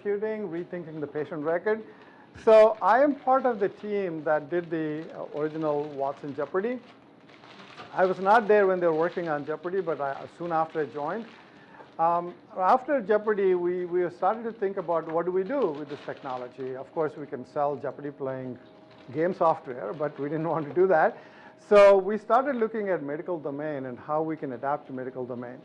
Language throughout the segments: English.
computing, rethinking the patient record. So I am part of the team that did the original Watson Jeopardy. I was not there when they were working on Jeopardy, but soon after I joined. After Jeopardy, we started to think about what do we do with this technology. Of course, we can sell Jeopardy playing game software, but we didn't want to do that. So we started looking at medical domain and how we can adapt to medical domain.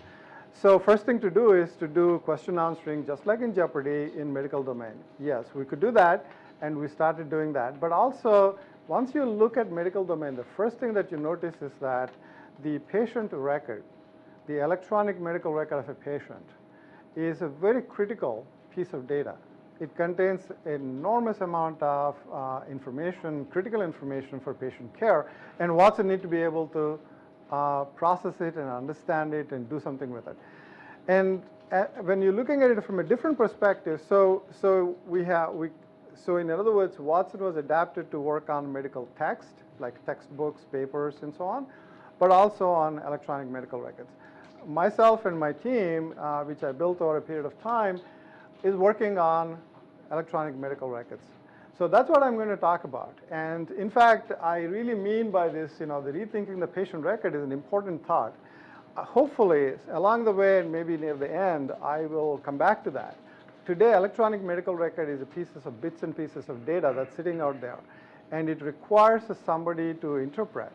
So first thing to do is to do question answering just like in Jeopardy in medical domain. Yes, we could do that, and we started doing that. But also, once you look at medical domain, the first thing that you notice is that the patient record, the electronic medical record of a patient, is a very critical piece of data. It contains an enormous amount of information, critical information for patient care, and Watson needs to be able to process it and understand it and do something with it. And when you're looking at it from a different perspective, so in other words, Watson was adapted to work on medical text, like textbooks, papers, and so on, but also on electronic medical records. Myself and my team, which I built over a period of time, is working on electronic medical records. So that's what I'm going to talk about. And in fact, I really mean by this, the rethinking the patient record is an important thought. Hopefully, along the way and maybe near the end, I will come back to that. Today, electronic medical record is a pieces of bits and pieces of data that's sitting out there. And it requires somebody to interpret.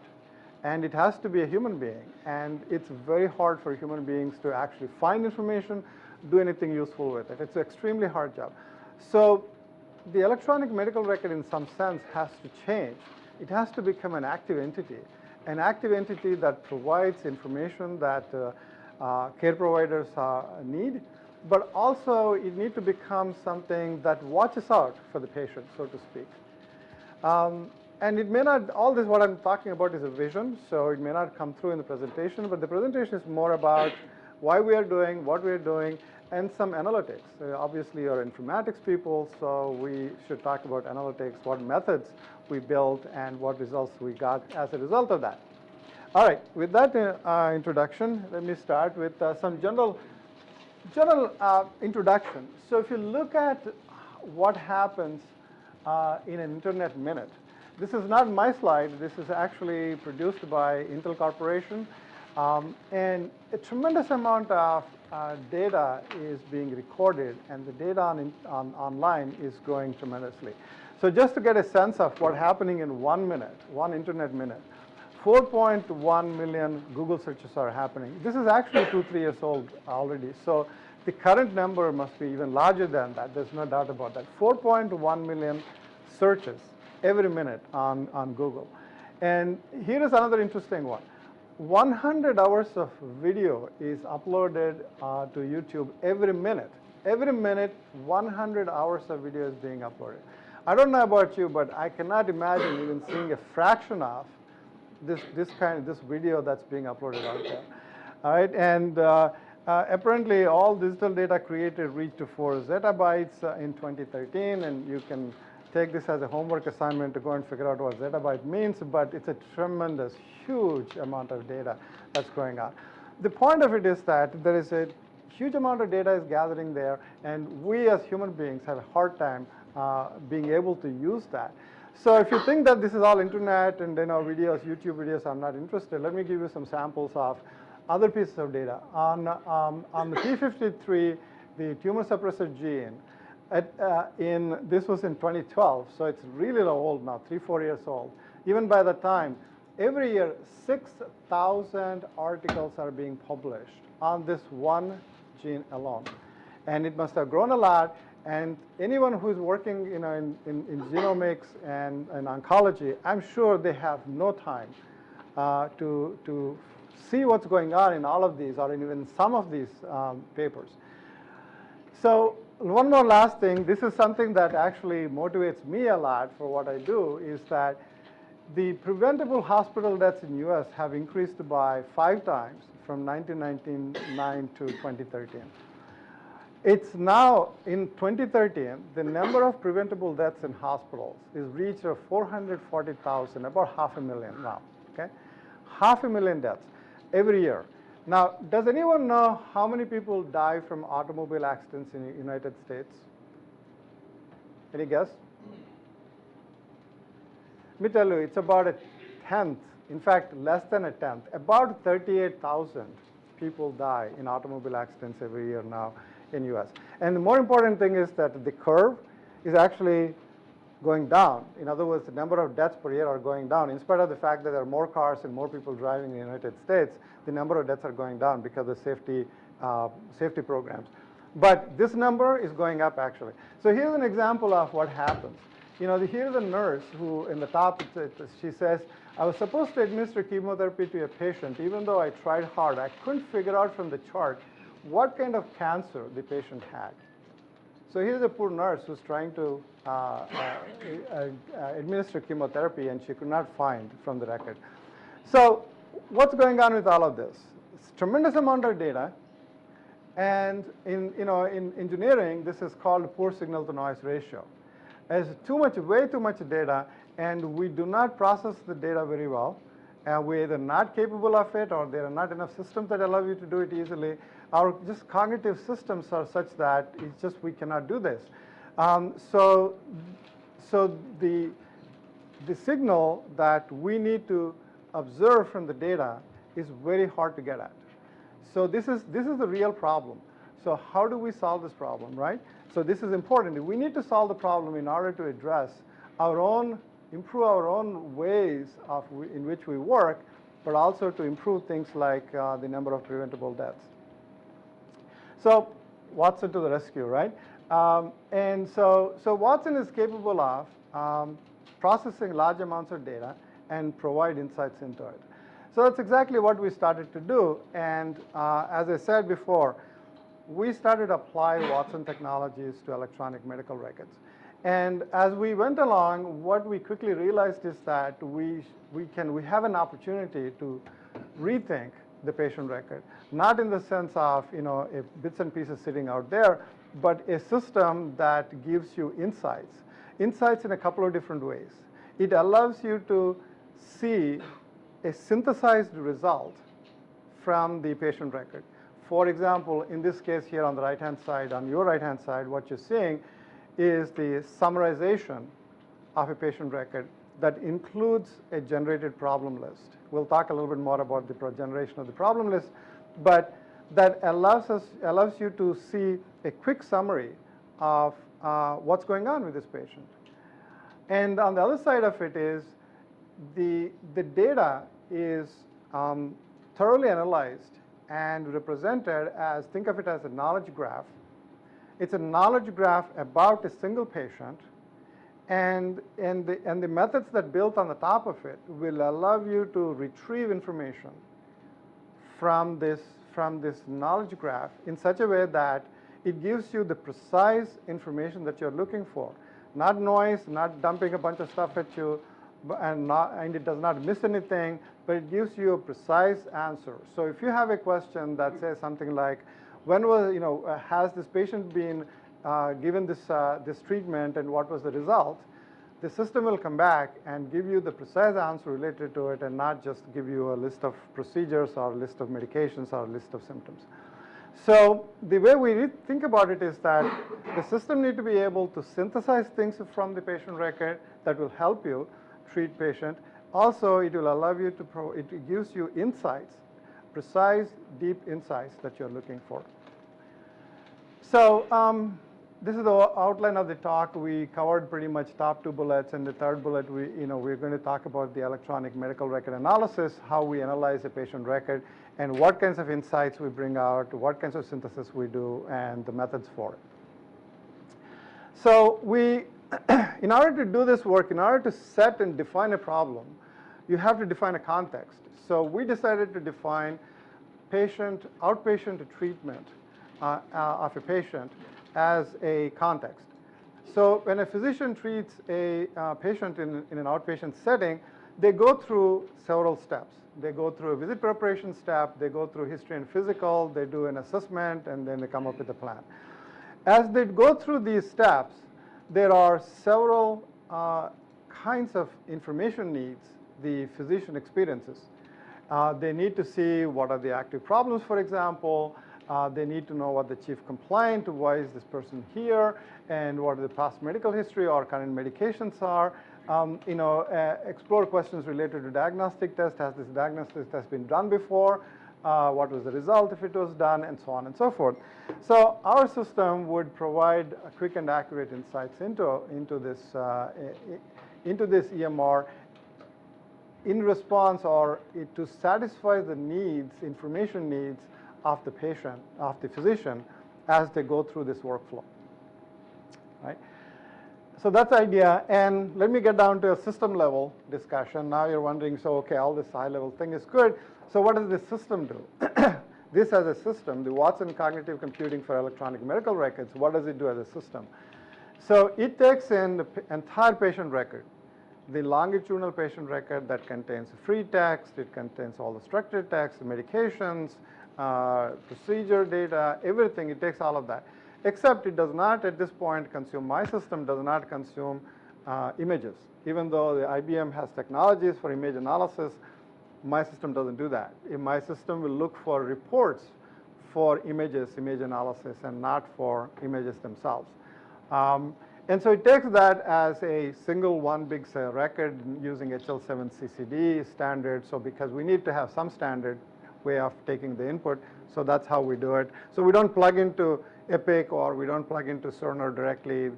And it has to be a human being. And it's very hard for human beings to actually find information, do anything useful with it. It's an extremely hard job. So the electronic medical record in some sense has to change. It has to become an active entity that provides information that care providers need, but also it needs to become something that watches out for the patient, so to speak. And it may not, all this what I'm talking about is a vision, so it may not come through in the presentation, but the presentation is more about why we are doing, what we are doing, and some analytics. Obviously, you're informatics people, so we should talk about analytics, what methods we built, and what results we got as a result of that. All right, with that introduction, let me start with some general introduction. So if you look at what happens in an internet minute, this is not my slide. This is actually produced by Intel Corporation. And a tremendous amount of data is being recorded, and the data online is growing tremendously. So just to get a sense of what's happening in 1 minute, one internet minute, 4.1 million Google searches are happening. This is actually 2-3 years old already. So the current number must be even larger than that. There's no doubt about that. 4.1 million searches every minute on Google. And here is another interesting one. 100 hours of video is uploaded to YouTube every minute. Every minute, 100 hours of video is being uploaded. I don't know about you, but I cannot imagine even seeing a fraction of this video that's being uploaded out there. All right, and apparently all digital data created reached 4 zettabytes in 2013, and you can take this as a homework assignment to go and figure out what zettabyte means, but it's a tremendous, huge amount of data that's going on. The point of it is that there is a huge amount of data is gathering there, and we as human beings have a hard time being able to use that. So if you think that this is all internet and videos, YouTube videos, I'm not interested, let me give you some samples of other pieces of data. On the P53, the tumor suppressor gene, this was in 2012, so it's really old now, 3-4 years old. Even by the time, every year 6,000 articles are being published on this one gene alone. And it must have grown a lot, and anyone who's working in genomics and oncology, I'm sure they have no time to see what's going on in all of these or in even some of these papers. So one more last thing, this is something that actually motivates me a lot for what I do, is that the preventable hospital deaths in US have increased by 5 times from 1999 to 2013. It's now, in 2013, the number of preventable deaths in hospitals is reached 440,000, about 500,000 now, okay? 500,000 deaths every year. Now, does anyone know how many people die from automobile accidents in the United States? Any guess? Let me tell you, it's about a tenth, in fact, less than a tenth. About 38,000 people die in automobile accidents every year now in US. And the more important thing is that the curve is actually going down. In other words, the number of deaths per year are going down. In spite of the fact that there are more cars and more people driving in the United States, the number of deaths are going down because of safety programs. But this number is going up, actually. So here's an example of what happens. Here's a nurse who, in the top, she says, I was supposed to administer chemotherapy to a patient. Even though I tried hard, I couldn't figure out from the chart what kind of cancer the patient had. So here's a poor nurse who's trying to administer chemotherapy, and she could not find from the record. So what's going on with all of this? It's a tremendous amount of data. And in engineering, this is called poor signal to noise ratio. There's way too much data, and we do not process the data very well. And we're either not capable of it, or there are not enough systems that allow you to do it easily. Our just cognitive systems are such that it's just we cannot do this. So the signal that we need to observe from the data is very hard to get at. So this is the real problem. So how do we solve this problem, right? So this is important. We need to solve the problem in order to address improve our own ways in which we work, but also to improve things like the number of preventable deaths. So Watson to the rescue, right? And so Watson is capable of processing large amounts of data and provide insights into it. So that's exactly what we started to do. And as I said before, we started to apply Watson technologies to electronic medical records. And as we went along, what we quickly realized is that we have an opportunity to rethink the patient record, not in the sense of bits and pieces sitting out there, but a system that gives you insights in a couple of different ways. It allows you to see a synthesized result from the patient record. For example, in this case here on the right-hand side, on your right-hand side, what you're seeing is the summarization of a patient record that includes a generated problem list. We'll talk a little bit more about the generation of the problem list, but that allows you to see a quick summary of what's going on with this patient. And on the other side of it is the data is thoroughly analyzed and represented as, think of it as a knowledge graph. It's a knowledge graph about a single patient, and the methods that built on the top of it will allow you to retrieve information from this knowledge graph in such a way that it gives you the precise information that you're looking for. Not noise, not dumping a bunch of stuff at you, and it does not miss anything, but it gives you a precise answer. So if you have a question that says something like, has this patient been given this treatment and what was the result, the system will come back and give you the precise answer related to it and not just give you a list of procedures or a list of medications or a list of symptoms. So the way we think about it is that the system needs to be able to synthesize things from the patient record that will help you treat patient. Also, it will allow you to, it gives you insights, precise, deep insights that you're looking for. So this is the outline of the talk. We covered pretty much top two bullets, and the third bullet, we're going to talk about the electronic medical record analysis, how we analyze a patient record, and what kinds of insights we bring out, what kinds of synthesis we do, and the methods for it. So in order to do this work, in order to set and define a problem, you have to define a context. So we decided to define outpatient treatment of a patient as a context. So when a physician treats a patient in an outpatient setting, they go through several steps. They go through a visit preparation step, they go through history and physical, they do an assessment, and then they come up with a plan. As they go through these steps, there are several kinds of information needs the physician experiences. They need to see what are the active problems, for example. They need to know what the chief complaint, why is this person here, and what the past medical history or current medications are. Explore questions related to diagnostic test. Has this diagnostic test been done before? What was the result if it was done, and so on and so forth. So our system would provide quick and accurate insights into this EMR in response or to satisfy the needs, information needs of the patient, of the physician, as they go through this workflow. Right? So that's the idea, and let me get down to a system level discussion. Now you're wondering, so okay, all this high level thing is good, so what does this system do? This as a system, the Watson Cognitive Computing for Electronic Medical Records, what does it do as a system? So it takes in the entire patient record, the longitudinal patient record that contains free text, it contains all the structured text, the medications, procedure data, everything, it takes all of that. Except it does not at this point consume, my system does not consume images. Even though the IBM has technologies for image analysis, my system doesn't do that. My system will look for reports for images, image analysis, and not for images themselves. And so it takes that as a single one big record using HL7 CCD standard. So because we need to have some standard way of taking the input, so that's how we do it. So we don't plug into Epic or we don't plug into Cerner directly.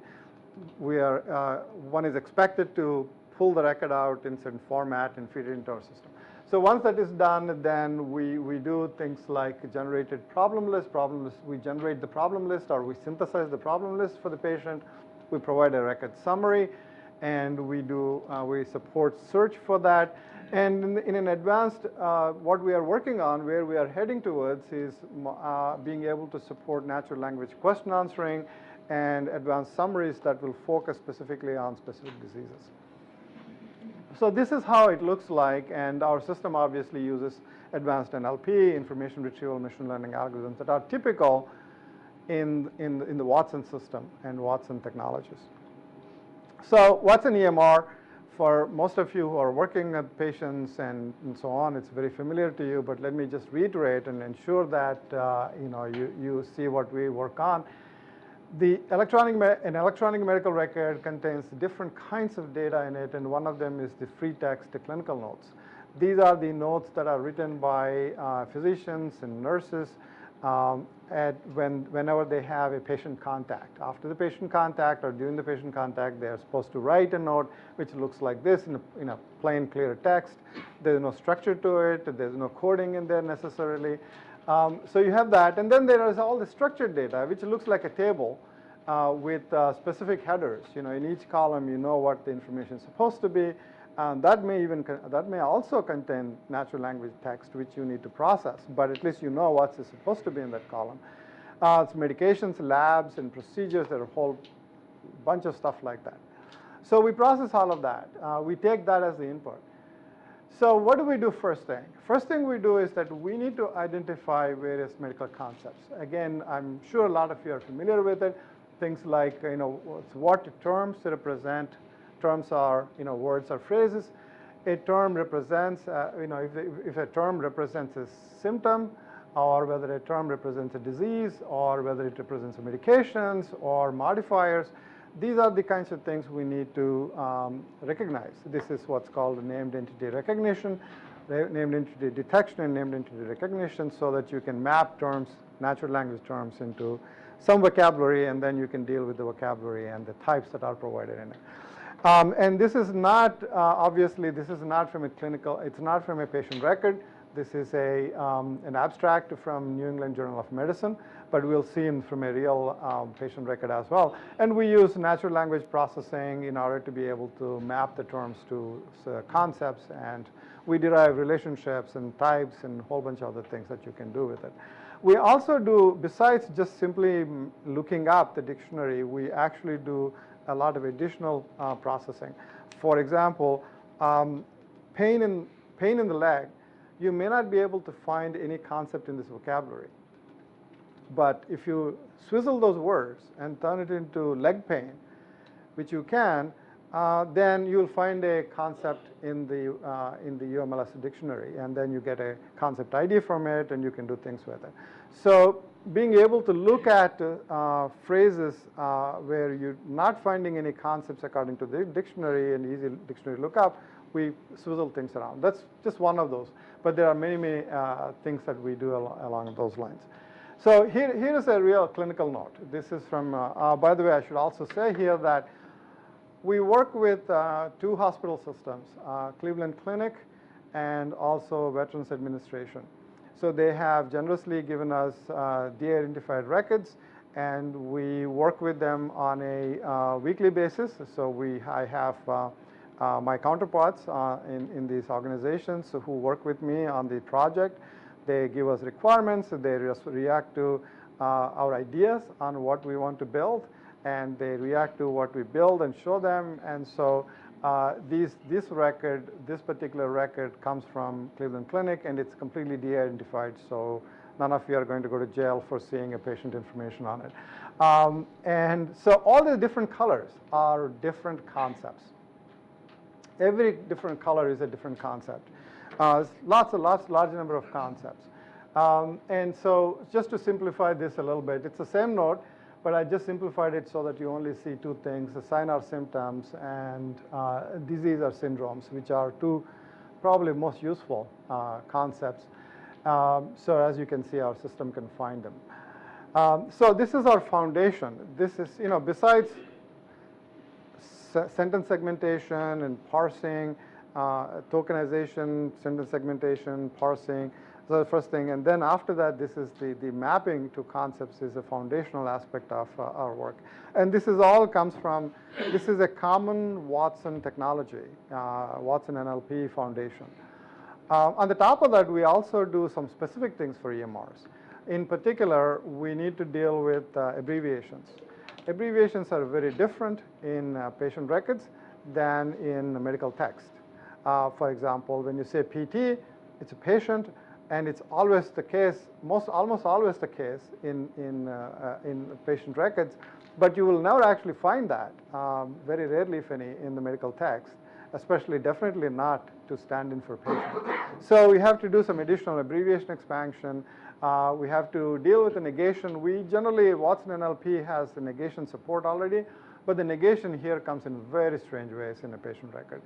One is expected to pull the record out in certain format and feed it into our system. So once that is done, then we do things like generated problem list. We generate the problem list or we synthesize the problem list for the patient. We provide a record summary, and we support search for that. And in an advanced, what we are working on, where we are heading towards is being able to support natural language question answering and advanced summaries that will focus specifically on specific diseases. So this is how it looks like, and our system obviously uses advanced NLP, information retrieval machine learning algorithms that are typical in the Watson system and Watson technologies. So what's an EMR? For most of you who are working with patients and so on, it's very familiar to you, but let me just reiterate and ensure that you see what we work on. An electronic medical record contains different kinds of data in it, and one of them is the free text, the clinical notes. These are the notes that are written by physicians and nurses whenever they have a patient contact. After the patient contact or during the patient contact, they are supposed to write a note which looks like this in a plain, clear text. There is no structure to it. There's no coding in there necessarily. So you have that, and then there is all the structured data, which looks like a table with specific headers. In each column, you know what the information is supposed to be. That may also contain natural language text, which you need to process, but at least you know what's supposed to be in that column. It's medications, labs, and procedures. There are a whole bunch of stuff like that. So we process all of that. We take that as the input. So what do we do first thing? First thing we do is that we need to identify various medical concepts. Again, I'm sure a lot of you are familiar with it. Things like, what terms represent. Terms are, words or phrases. A term represents, if a term represents a symptom, or whether a term represents a disease, or whether it represents medications or modifiers. These are the kinds of things we need to recognize. This is what's called named entity recognition, named entity detection, and named entity recognition, so that you can map terms, natural language terms, into some vocabulary, and then you can deal with the vocabulary and the types that are provided in it. And this is not, obviously, this is not from a clinical, it's not from a patient record. This is an abstract from New England Journal of Medicine, but we'll see from a real patient record as well. And we use natural language processing in order to be able to map the terms to concepts, and we derive relationships and types and a whole bunch of other things that you can do with it. We also do, besides just simply looking up the dictionary, we actually do a lot of additional processing. For example, pain in the leg, you may not be able to find any concept in this vocabulary. But if you swizzle those words and turn it into leg pain, which you can, then you'll find a concept in the UMLS dictionary, and then you get a concept ID from it, and you can do things with it. So being able to look at phrases where you're not finding any concepts according to the dictionary and easy dictionary lookup, we swizzle things around. That's just one of those. But there are many, many things that we do along those lines. So here is a real clinical note. This is from, by the way, I should also say here that we work with 2 hospital systems, Cleveland Clinic and also Veterans Administration. So they have generously given us de-identified records, and we work with them on a weekly basis. So I have my counterparts in these organizations who work with me on the project. They give us requirements, they react to our ideas on what we want to build, and they react to what we build and show them. And so this particular record comes from Cleveland Clinic, and it's completely de-identified, so none of you are going to go to jail for seeing a patient information on it. And so all the different colors are different concepts. Every different color is a different concept. Large number of concepts. And so just to simplify this a little bit, it's the same note, but I just simplified it so that you only see 2 things, the sign or symptoms and disease or syndromes, which are 2 probably most useful concepts. So as you can see, our system can find them. So this is our foundation. This is, besides sentence segmentation and parsing, tokenization, sentence segmentation, parsing, so the first thing. And then after that, this is the mapping to concepts is a foundational aspect of our work. And this is all comes from, this is a common Watson technology, Watson NLP foundation. On the top of that, we also do some specific things for EMRs. In particular, we need to deal with abbreviations. Abbreviations are very different in patient records than in medical text. For example, when you say PT, it's a patient, and it's always the case, almost always the case in patient records, but you will never actually find that, very rarely if any, in the medical text, especially definitely not to stand in for patient. So we have to do some additional abbreviation expansion. We have to deal with the negation. We generally, Watson NLP has the negation support already, but the negation here comes in very strange ways in a patient record.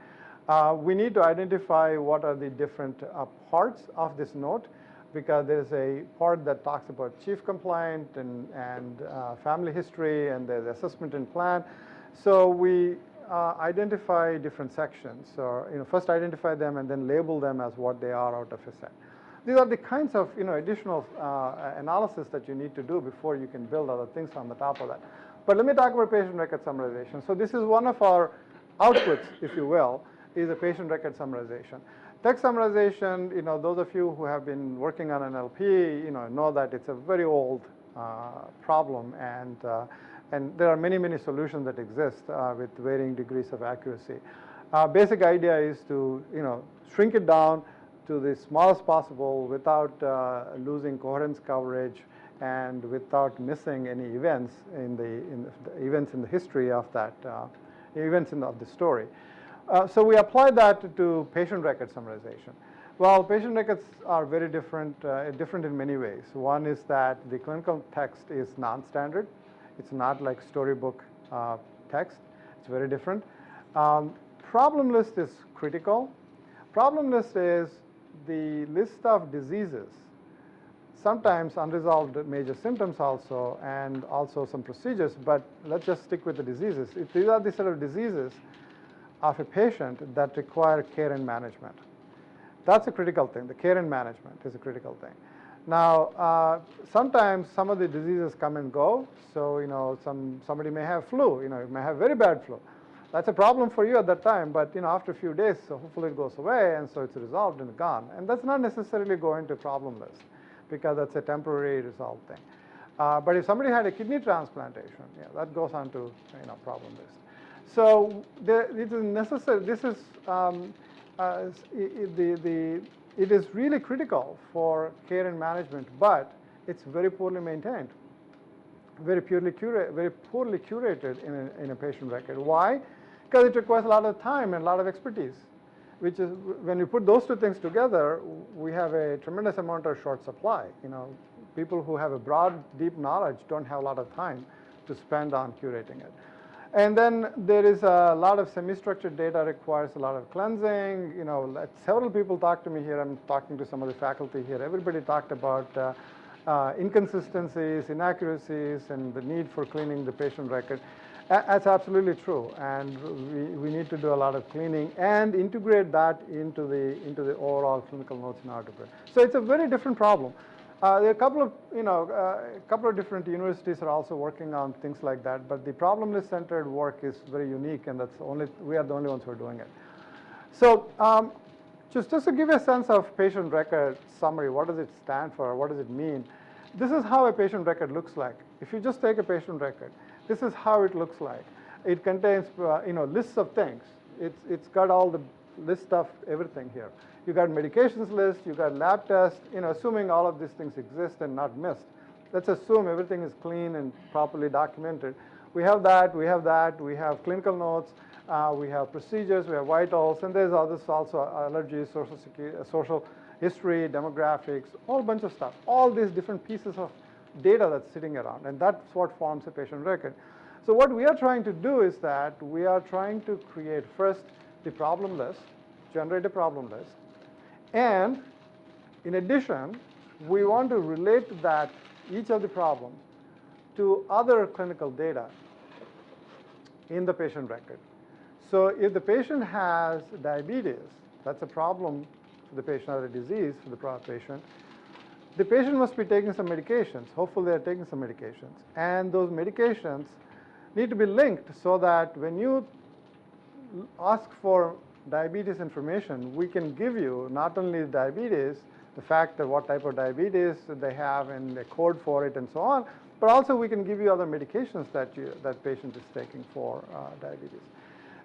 We need to identify what are the different parts of this note, because there's a part that talks about chief complaint and family history and the assessment and plan. So we identify different sections, or first identify them and then label them as what they are out of a set. These are the kinds of additional analysis that you need to do before you can build other things on the top of that. But let me talk about patient record summarization. So this is one of our outputs, if you will, is a patient record summarization. Text summarization, those of you who have been working on NLP, know that it's a very old problem, and there are many, many solutions that exist with varying degrees of accuracy. Basic idea is to, shrink it down to the smallest possible without losing coherence coverage and without missing any events in the history of that of the story. So we apply that to patient record summarization. Well, patient records are very different in many ways. One is that the clinical text is non-standard. It's not like storybook text. It's very different. Problem list is critical. Problem list is the list of diseases, sometimes unresolved major symptoms also, and also some procedures, but let's just stick with the diseases. If these are the set of diseases of a patient that require care and management. That's a critical thing. The care and management is a critical thing. Now, sometimes some of the diseases come and go. So, somebody may have flu, may have very bad flu. That's a problem for you at that time, but after a few days, so hopefully it goes away, and so it's resolved and gone. And that's not necessarily going to problem list, because that's a temporary resolved thing. But if somebody had a kidney transplantation, that goes on to problem list. So it is necessary. This is it is really critical for care and management, but it's very poorly maintained, very poorly curated in a patient record. Why? Because it requires a lot of time and a lot of expertise, which is, when you put those two things together, we have a tremendous amount of short supply. People who have a broad, deep knowledge don't have a lot of time to spend on curating it. And then there is a lot of semi-structured data requires a lot of cleansing. Several people talked to me here. I'm talking to some of the faculty here. Everybody talked about inconsistencies, inaccuracies, and the need for cleaning the patient record. That's absolutely true, and we need to do a lot of cleaning and integrate that into the overall clinical notes in our degree. So it's a very different problem. There are a couple of different universities are also working on things like that, but the problem list centered work is very unique, and we are the only ones who are doing it. So just to give you a sense of patient record summary, what does it stand for? What does it mean? This is how a patient record looks like. If you just take a patient record, this is how it looks like. It contains lists of things. It's got all the list of everything here. You got medications list, you got lab tests, assuming all of these things exist and not missed. Let's assume everything is clean and properly documented. We have that, we have clinical notes, we have procedures, we have vitals, and there's others also, allergies, social history, demographics, a whole bunch of stuff. All these different pieces of data that's sitting around, and that's what forms a patient record. So what we are trying to do is that we are trying to create first the problem list, generate a problem list, and in addition, we want to relate that each of the problems to other clinical data in the patient record. So if the patient has diabetes, that's a problem for the patient, or a disease for the patient, the patient must be taking some medications. Hopefully they're taking some medications. And those medications need to be linked so that when you ask for diabetes information, we can give you not only diabetes, the fact of what type of diabetes they have and the code for it and so on, but also we can give you other medications that patient is taking for diabetes.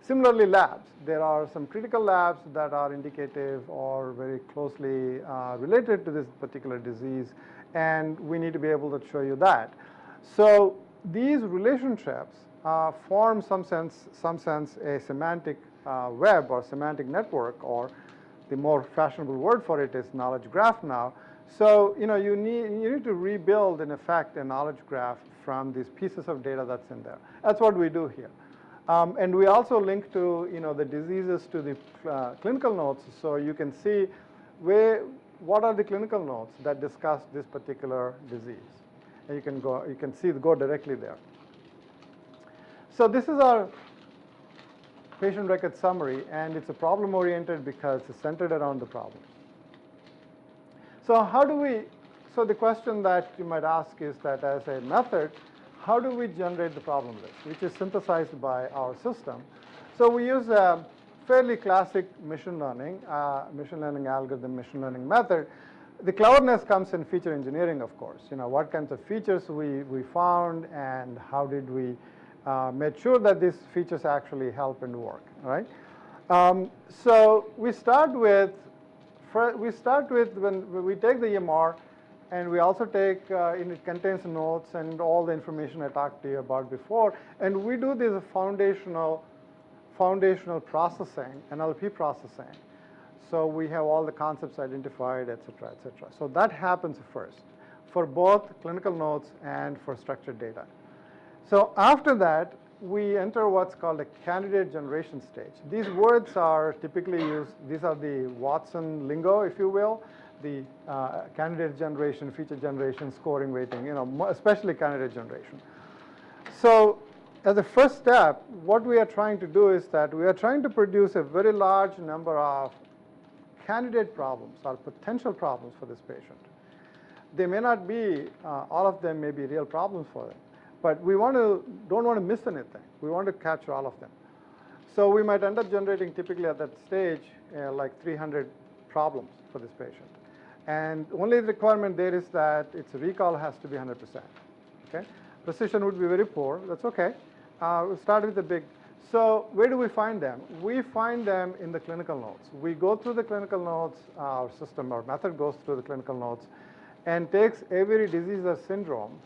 Similarly, labs. There are some critical labs that are indicative or very closely related to this particular disease, and we need to be able to show you that. So these relationships form some sense a semantic web or semantic network, or the more fashionable word for it is knowledge graph now. So you need to rebuild, in effect, a knowledge graph from these pieces of data that's in there. That's what we do here. And we also link to the diseases to the clinical notes, so you can see what are the clinical notes that discuss this particular disease, and you can go directly there. So this is our patient record summary, and it's a problem oriented because it's centered around the problem. So so the question that you might ask is that as a method, how do we generate the problem list, which is synthesized by our system? So we use a fairly classic machine learning algorithm, machine learning method. The cleverness comes in feature engineering, of course. What kinds of features we found, and how did we make sure that these features actually help and work, right? So we start with when we take the EMR, and we also take, it contains notes and all the information I talked to you about before, and we do this foundational processing, NLP processing. So we have all the concepts identified, et cetera, et cetera. So that happens first for both clinical notes and for structured data. So after that, we enter what's called a candidate generation stage. These words are typically used, these are the Watson lingo, if you will, the candidate generation, feature generation, scoring, weighting, especially candidate generation. So as a first step, what we are trying to do is that we are trying to produce a very large number of candidate problems or potential problems for this patient. They may not be, all of them may be real problems for them, but we don't want to miss anything. We want to capture all of them. So we might end up generating typically at that stage like 300 problems for this patient. And only the requirement there is that its recall has to be 100%. Okay? Precision would be very poor. That's okay. We'll start with the big. So where do we find them? We find them in the clinical notes. We go through the clinical notes. Our system, our method goes through the clinical notes and takes every disease or syndrome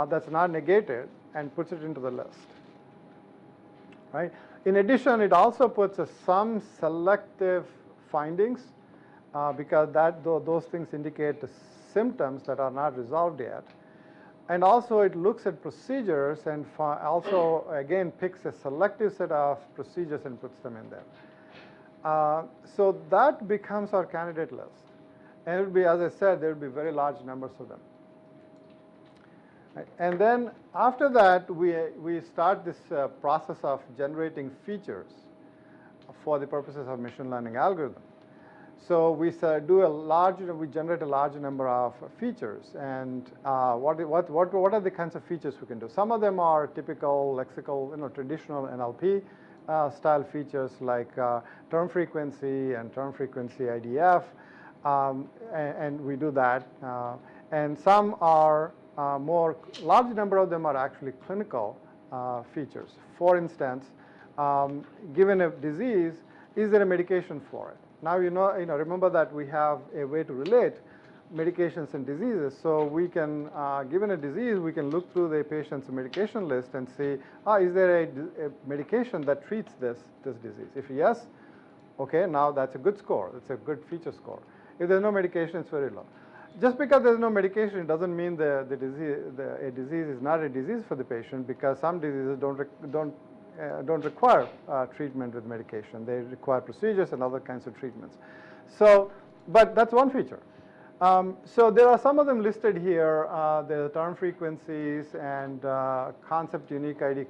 that's not negated and puts it into the list. Right? In addition, it also puts some selective findings because those things indicate symptoms that are not resolved yet. And also it looks at procedures and also, again, picks a selective set of procedures and puts them in there. So that becomes our candidate list. And it will be, as I said, there will be very large numbers of them. Right. And then after that, we start this process of generating features for the purposes of machine learning algorithm. So we we generate a large number of features, and what are the kinds of features we can do? Some of them are typical lexical, traditional NLP style features like term frequency and term frequency IDF, and we do that. And some are large number of them are actually clinical features. For instance, given a disease, is there a medication for it? Now remember that we have a way to relate medications and diseases. So we can, given a disease, we can look through the patient's medication list and see, is there a medication that treats this disease? If yes, okay, now that's a good score. It's a good feature score. If there's no medication, it's very low. Just because there's no medication, it doesn't mean a disease is not a disease for the patient, because some diseases don't require treatment with medication. They require procedures and other kinds of treatments. So, but that's one feature. So there are some of them listed here. There are term frequencies and concept unique ID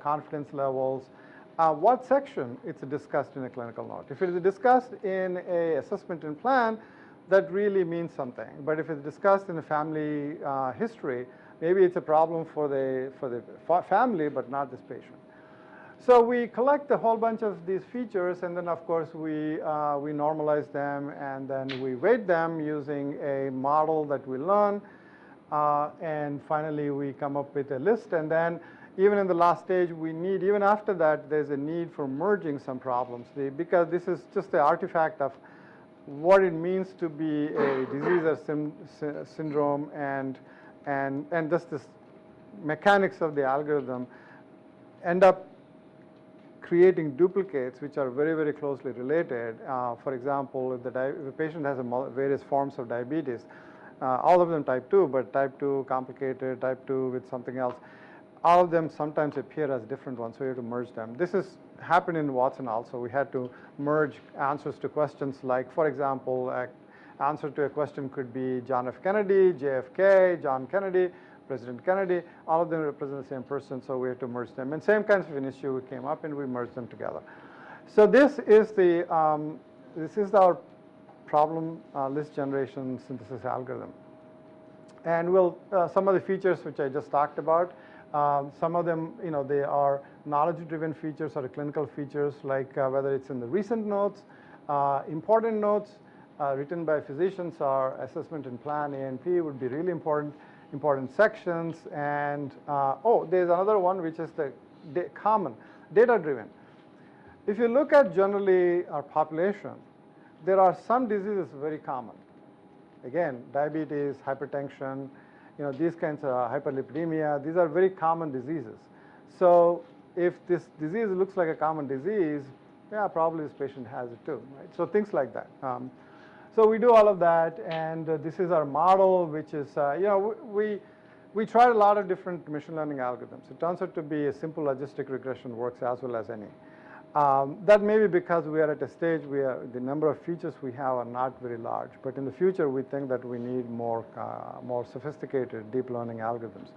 confidence levels. What section it's discussed in a clinical note. If it is discussed in a assessment and plan, that really means something. But if it's discussed in a family history, maybe it's a problem for the family, but not this patient. So we collect a whole bunch of these features, and then of course we normalize them, and then we weight them using a model that we learn, and finally we come up with a list. And then even in the last stage, even after that, there's a need for merging some problems, because this is just the artifact of what it means to be a disease or syndrome, and just this mechanics of the algorithm end up creating duplicates which are very, very closely related. For example, if the patient has various forms of diabetes, all of them type 2, but type 2 complicated, type 2 with something else, all of them sometimes appear as different ones, so you have to merge them. This has happened in Watson also. We had to merge answers to questions like, for example, answer to a question could be John F. Kennedy, JFK, John Kennedy, President Kennedy. All of them represent the same person, so we had to merge them. And same kinds of an issue came up, and we merged them together. So this is our problem list generation synthesis algorithm. And some of the features which I just talked about, some of them, they are knowledge-driven features or clinical features, like whether it's in the recent notes, important notes written by physicians, or assessment and plan, A&P would be really important sections. And there's another one which is the common data-driven. If you look at generally our population, there are some diseases very common. Again, diabetes, hypertension, these kinds of hyperlipidemia, these are very common diseases. So if this disease looks like a common disease, yeah, probably this patient has it too, right? So things like that. So we do all of that, and this is our model, which is, we tried a lot of different machine learning algorithms. It turns out to be a simple logistic regression works as well as any. That may be because we are at a stage where the number of features we have are not very large, but in the future we think that we need more sophisticated deep learning algorithms.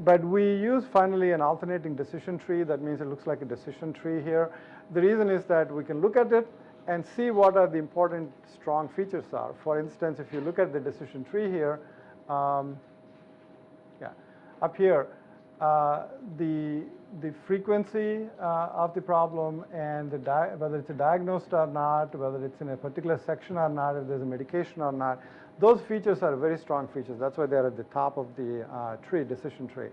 But we use finally an alternating decision tree. That means it looks like a decision tree here. The reason is that we can look at it and see what are the important strong features are. For instance, if you look at the decision tree here, up here, the frequency of the problem, and whether it's diagnosed or not, whether it's in a particular section or not, if there's a medication or not, those features are very strong features. That's why they're at the top of the decision tree.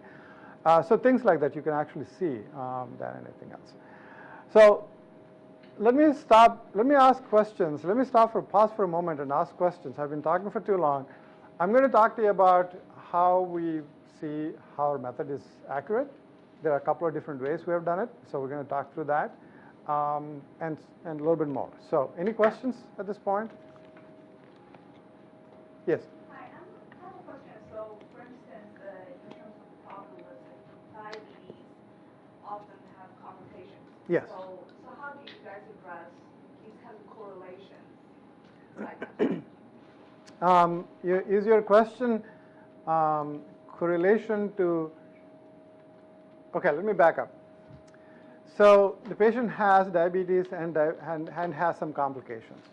So things like that you can actually see than anything else. So let me ask questions. Let me pause for a moment and ask questions. I've been talking for too long. I'm going to talk to you about how we see how our method is accurate. There are a couple of different ways we have done it, so we're going to talk through that and a little bit more. So any questions at this point? Yes. Hi, I have a question. So, for instance, in terms of the problem with diabetes, often have complications. Yes. So how do you guys address these kind of correlations? Is your question correlation to, okay, let me back up. So the patient has diabetes and has some complications.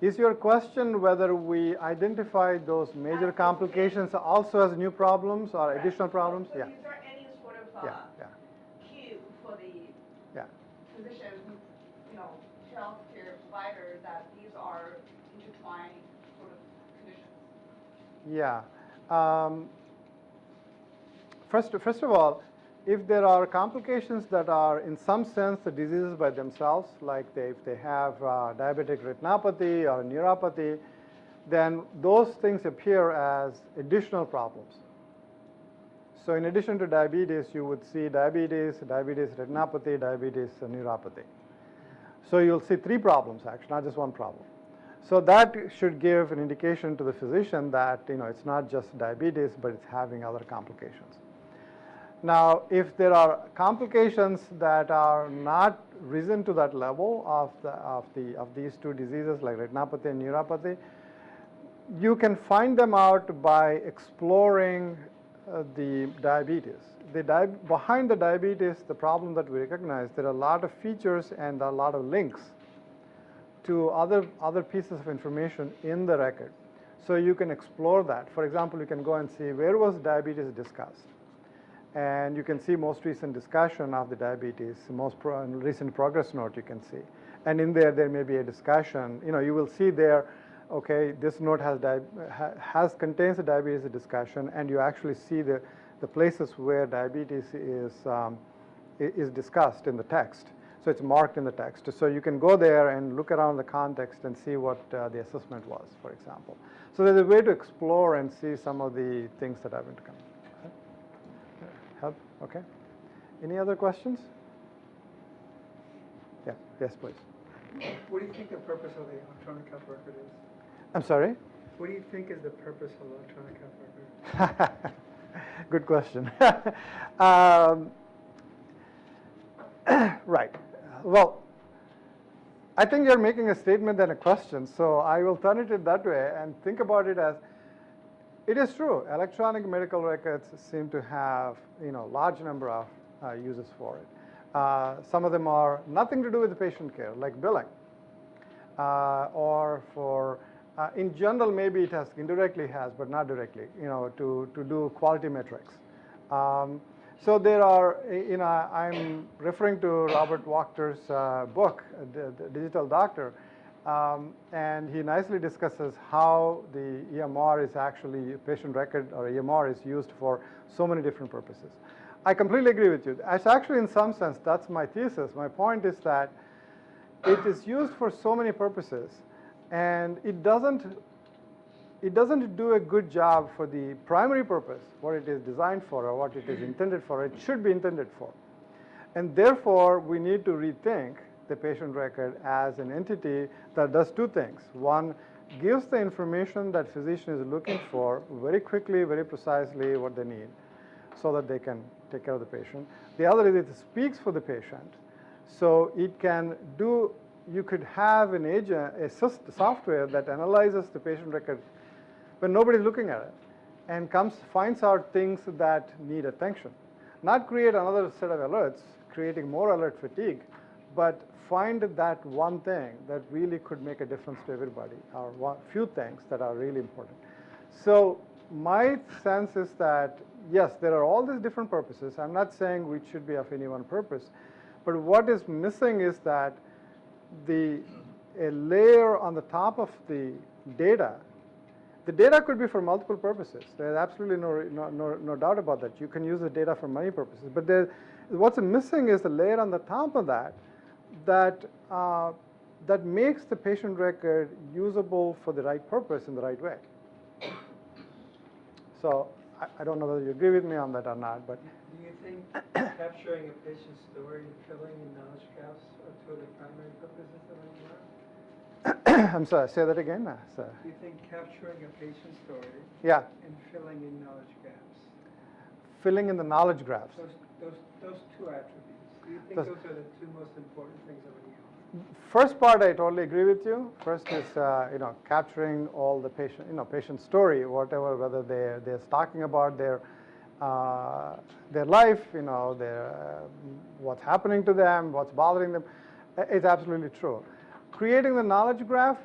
Is your question whether we identify those major complications also as new problems or additional problems? So Yeah. is there any sort of cue for the physician, healthcare provider that these are intertwined sort of conditions? Yeah. First of all, if there are complications that are in some sense the diseases by themselves, like if they have diabetic retinopathy or neuropathy, then those things appear as additional problems. So in addition to diabetes, you would see diabetes retinopathy, diabetes neuropathy. So you'll see 3 problems actually, not just 1 problem. So that should give an indication to the physician that it's not just diabetes, but it's having other complications. Now, if there are complications that are not risen to that level of these 2 diseases like retinopathy and neuropathy, you can find them out by exploring the diabetes. Behind the diabetes, the problem that we recognize, there are a lot of features and a lot of links to other pieces of information in the record. So you can explore that. For example, you can go and see where was diabetes discussed. And you can see most recent discussion of the diabetes, most recent progress note you can see. And in there may be a discussion. You will see there, okay, this note contains a diabetes discussion, and you actually see the places where diabetes is discussed in the text. So it's marked in the text. So you can go there and look around the context and see what the assessment was, for example. So there's a way to explore and see some of the things that have been come. Help? Okay. Any other questions? Yeah. Yes, please. What do you think the purpose of the electronic health record is? I'm sorry? What do you think is the purpose of the electronic health record? Good question. Right. Well, I think you're making a statement and a question, so I will turn it in that way and think about it as, it is true, electronic medical records seem to have large number of uses for it. Some of them are nothing to do with the patient care, like billing, or for, in general, maybe it has indirectly has, but not directly, to do quality metrics. So there are, I'm referring to Robert Wachter's book, the Digital Doctor, and he nicely discusses how the EMR is actually, patient record or EMR is used for so many different purposes. I completely agree with you. It's actually, in some sense, that's my thesis. My point is that it is used for so many purposes, and it doesn't do a good job for the primary purpose, what it is designed for or what it is intended for. It should be intended for. And therefore, we need to rethink the patient record as an entity that does 2 things. One, gives the information that physician is looking for very quickly, very precisely what they need so that they can take care of the patient. The other is it speaks for the patient. So it can do, you could have an agent, a software that analyzes the patient record when nobody's looking at it and finds out things that need attention. Not create another set of alerts, creating more alert fatigue, but find that one thing that really could make a difference to everybody, or few things that are really important. So my sense is that, yes, there are all these different purposes. I'm not saying we should be of any one purpose, but what is missing is that a layer on the top of the data could be for multiple purposes. There's absolutely no doubt about that. You can use the data for many purposes, but what's missing is the layer on the top of that makes the patient record usable for the right purpose in the right way. So I don't know whether you agree with me on that or not, but. Do you think capturing a patient's story and filling in knowledge gaps are 2 of the primary purposes of an EMR? I'm sorry, say that again. Do you think capturing a patient story Yeah, and filling in knowledge gaps, filling in the knowledge graphs. those two attributes, do you think Those- those are the two most important things of an ER? First part, I totally agree with you. First is capturing all the patient story, whatever, whether they're talking about their life, what's happening to them, what's bothering them. It's absolutely true. Creating the knowledge graph,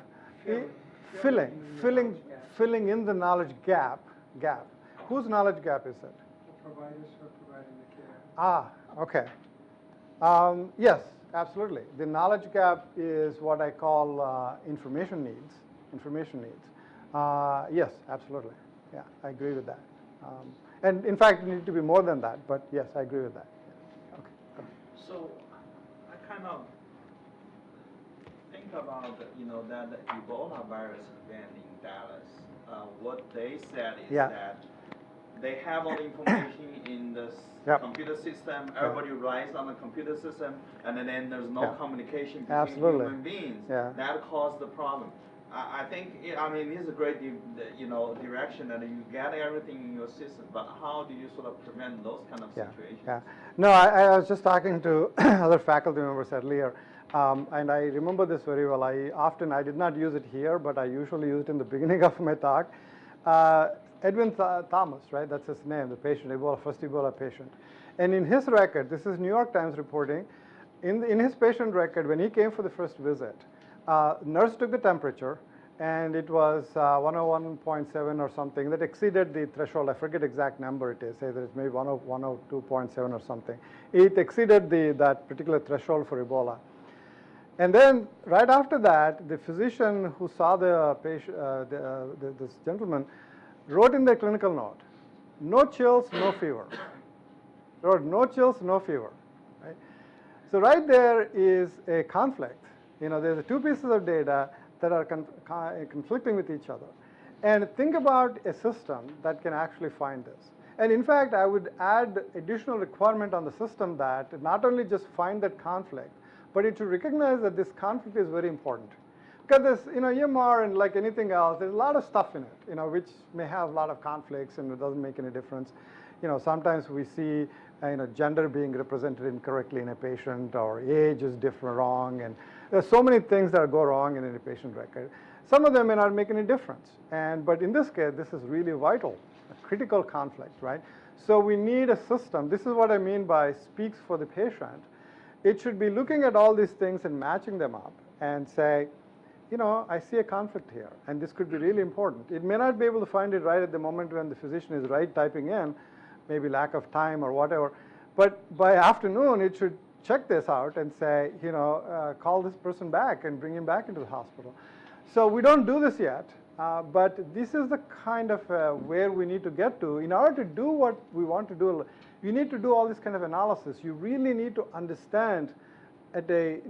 filling in the knowledge gap. Whose knowledge gap is it? The providers who are providing the care. Ah, okay. Yes, absolutely. The knowledge gap is what I call information needs. Yes, absolutely. Yeah, I agree with that. And in fact, it needs to be more than that, but yes, I agree with that. Yeah. Okay. Go ahead. So I kind of think about, that Ebola virus event in Dallas. What they said is Yeah. that they have all the information in the Yep. computer system. Everybody relies on the computer system, and then there's no Yeah. communication between Absolutely. human beings. Yeah. That caused the problem. I think, this is a great, direction that you get everything in your system. But how do you sort of prevent those kind of situations? Yeah. No, I was just talking to other faculty members earlier, and I remember this very well. I did not use it here, but I usually use it in the beginning of my talk. Edwin Thomas, right? That's his name, the patient, first Ebola patient. And in his record, this is New York Times reporting, in his patient record, when he came for the first visit, nurse took the temperature, and it was 101.7 or something that exceeded the threshold. I forget exact number it is. Say that it's maybe 102.7 or something. It exceeded that particular threshold for Ebola. And then right after that, the physician who saw the patient, this gentleman, wrote in their clinical note, no chills, no fever. Wrote no chills, no fever. Right? So right there is a conflict. There's two pieces of data that are conflicting with each other. And think about a system that can actually find this. And in fact, I would add additional requirement on the system that not only just find that conflict, but it should recognize that this conflict is very important. Because this, EMR and like anything else, there's a lot of stuff in it, which may have a lot of conflicts and it doesn't make any difference. Sometimes we see, gender being represented incorrectly in a patient, or age is different, wrong, and there's so many things that go wrong in a patient record. Some of them may not make any difference, but in this case, this is really vital, a critical conflict, right? So we need a system. This is what I mean by speaks for the patient. It should be looking at all these things and matching them up and say, I see a conflict here, and this could be really important. It may not be able to find it right at the moment when the physician is typing in, maybe lack of time or whatever, but by afternoon, it should check this out and say, call this person back and bring him back into the hospital. So we don't do this yet, but this is the kind of where we need to get to. In order to do what we want to do, you need to do all this kind of analysis. You really need to understand at a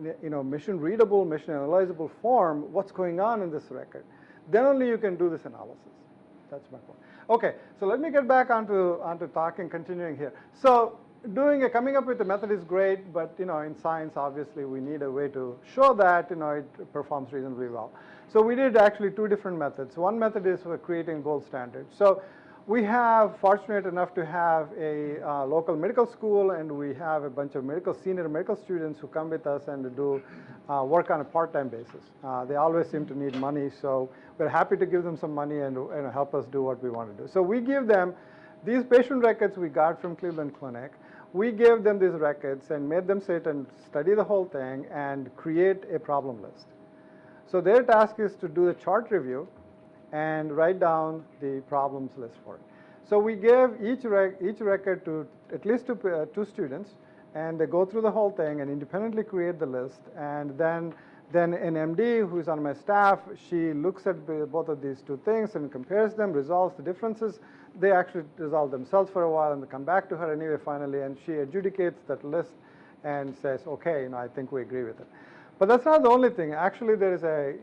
mission readable, mission analyzable form what's going on in this record. Then only you can do this analysis. That's my point. Okay, so let me get back onto talking, continuing here. So coming up with a method is great, but in science, obviously, we need a way to show that it performs reasonably well. So we did actually two different methods. One method is for creating gold standard. So we have fortunate enough to have a local medical school, and we have a bunch of senior medical students who come with us and do work on a part-time basis. They always seem to need money, so we're happy to give them some money and help us do what we want to do. So we give them these patient records we got from Cleveland Clinic. We gave them these records and made them sit and study the whole thing and create a problem list. So their task is to do a chart review and write down the problems list for it. So we gave each record to at least two students, and they go through the whole thing and independently create the list. And then an MD who's on my staff, she looks at both of these two things and compares them, resolves the differences. They actually resolve themselves for a while, and they come back to her anyway finally, and she adjudicates that list and says, okay, I think we agree with it. But that's not the only thing. Actually, there is a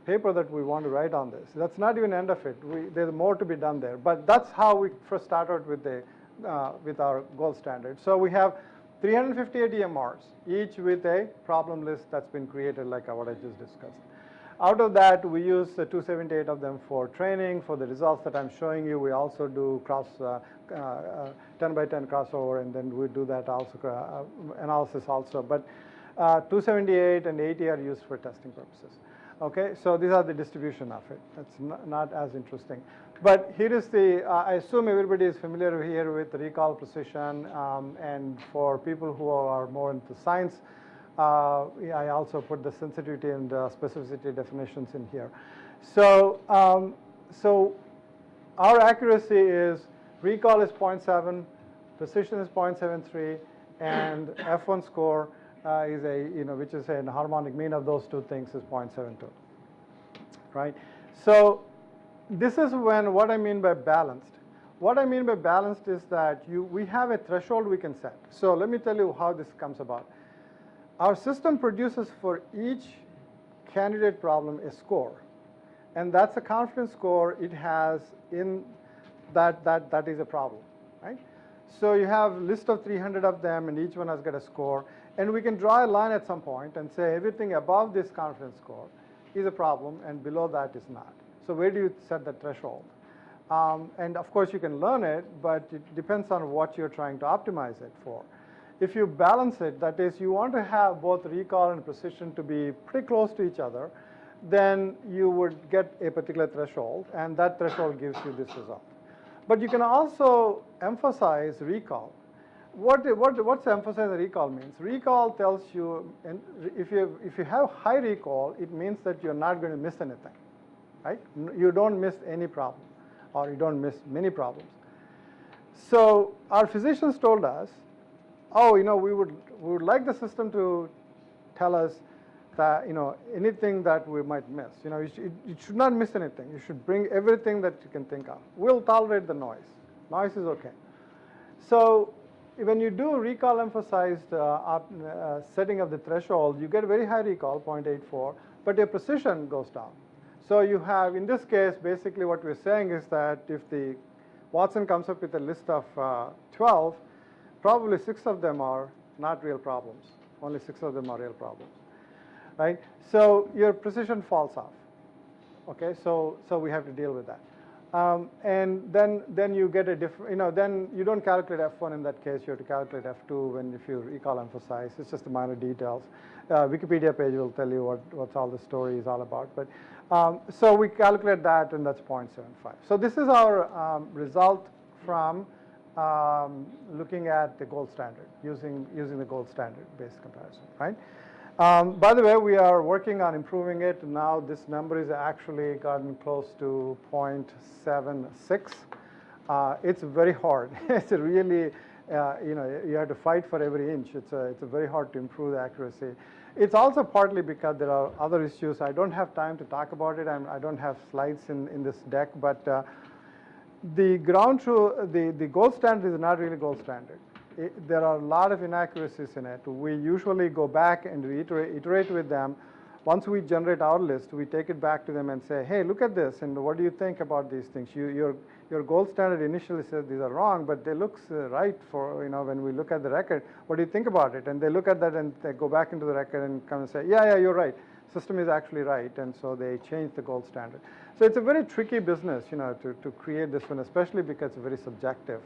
paper that we want to write on this. That's not even the end of it. There's more to be done there. But that's how we first started with our gold standard. So we have 358 EMRs, each with a problem list that's been created like what I just discussed. Out of that, we use 278 of them for training. For the results that I'm showing you, we also do 10 by 10 crossover, and then we do that also analysis also. But 278 and 80 are used for testing purposes. Okay, so these are the distribution of it. That's not as interesting. But here is the, I assume everybody is familiar here with recall precision, and for people who are more into science, I also put the sensitivity and specificity definitions in here. So, so our accuracy is, recall is 0.7, precision is 0.73, and F1 score is a, which is a harmonic mean of those two things is 0.72, right? So this is what I mean by balanced. What I mean by balanced is that we have a threshold we can set. So let me tell you how this comes about. Our system produces for each candidate problem a score, and that's a confidence score it has in that is a problem, right? So you have a list of 300 of them, and each one has got a score, and we can draw a line at some point and say everything above this confidence score is a problem, and below that is not. So where do you set the threshold? And of course you can learn it, but it depends on what you're trying to optimize it for. If you balance it, that is, you want to have both recall and precision to be pretty close to each other, then you would get a particular threshold, and that threshold gives you this result. But you can also emphasize recall. What's emphasize recall means? Recall tells you, and if you have high recall, it means that you're not going to miss anything, right? You don't miss any problem, or you don't miss many problems. So our physicians told us, oh, we would like the system to tell us that, anything that we might miss. You should not miss anything. You should bring everything that you can think of. We'll tolerate the noise. Noise is okay. So when you do recall emphasized setting of the threshold, you get very high recall, 0.84, but your precision goes down. So you have, in this case, basically what we're saying is that if the Watson comes up with a list of 12, probably 6 of them are not real problems. Only 6 of them are real problems, right? So your precision falls off. Okay, so we have to deal with that. And then you get a different, then you don't calculate F1 in that case. You have to calculate F2 if you recall emphasize. It's just the minor details. Wikipedia page will tell you what's all the story is all about. But so we calculate that, and that's 0.75. So this is our result from looking at the gold standard, using the gold standard based comparison, right? By the way, we are working on improving it. Now this number is actually gotten close to 0.76. It's very hard. It's really, you have to fight for every inch. It's very hard to improve the accuracy. It's also partly because there are other issues. I don't have time to talk about it. I don't have slides in this deck, but the ground truth, the gold standard is not really gold standard. There are a lot of inaccuracies in it. We usually go back and iterate with them. Once we generate our list, we take it back to them and say, hey, look at this, and what do you think about these things? Your gold standard initially says these are wrong, but they look right for, when we look at the record. What do you think about it? And they look at that and they go back into the record and come and say, yeah, you're right. System is actually right, and so they change the gold standard. So it's a very tricky business, to create this one, especially because it's very subjective.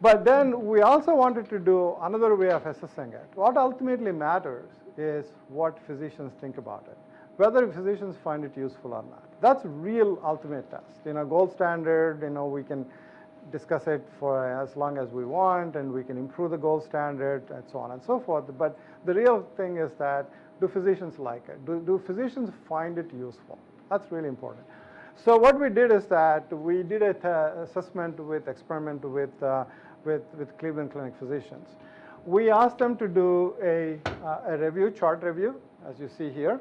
But then we also wanted to do another way of assessing it. What ultimately matters is what physicians think about it, whether physicians find it useful or not. That's real ultimate test. Gold standard, we can discuss it for as long as we want, and we can improve the gold standard and so on and so forth. But the real thing is that, do physicians like it? Do physicians find it useful? That's really important. So what we did is that we did an experiment with Cleveland Clinic physicians. We asked them to do a chart review, as you see here.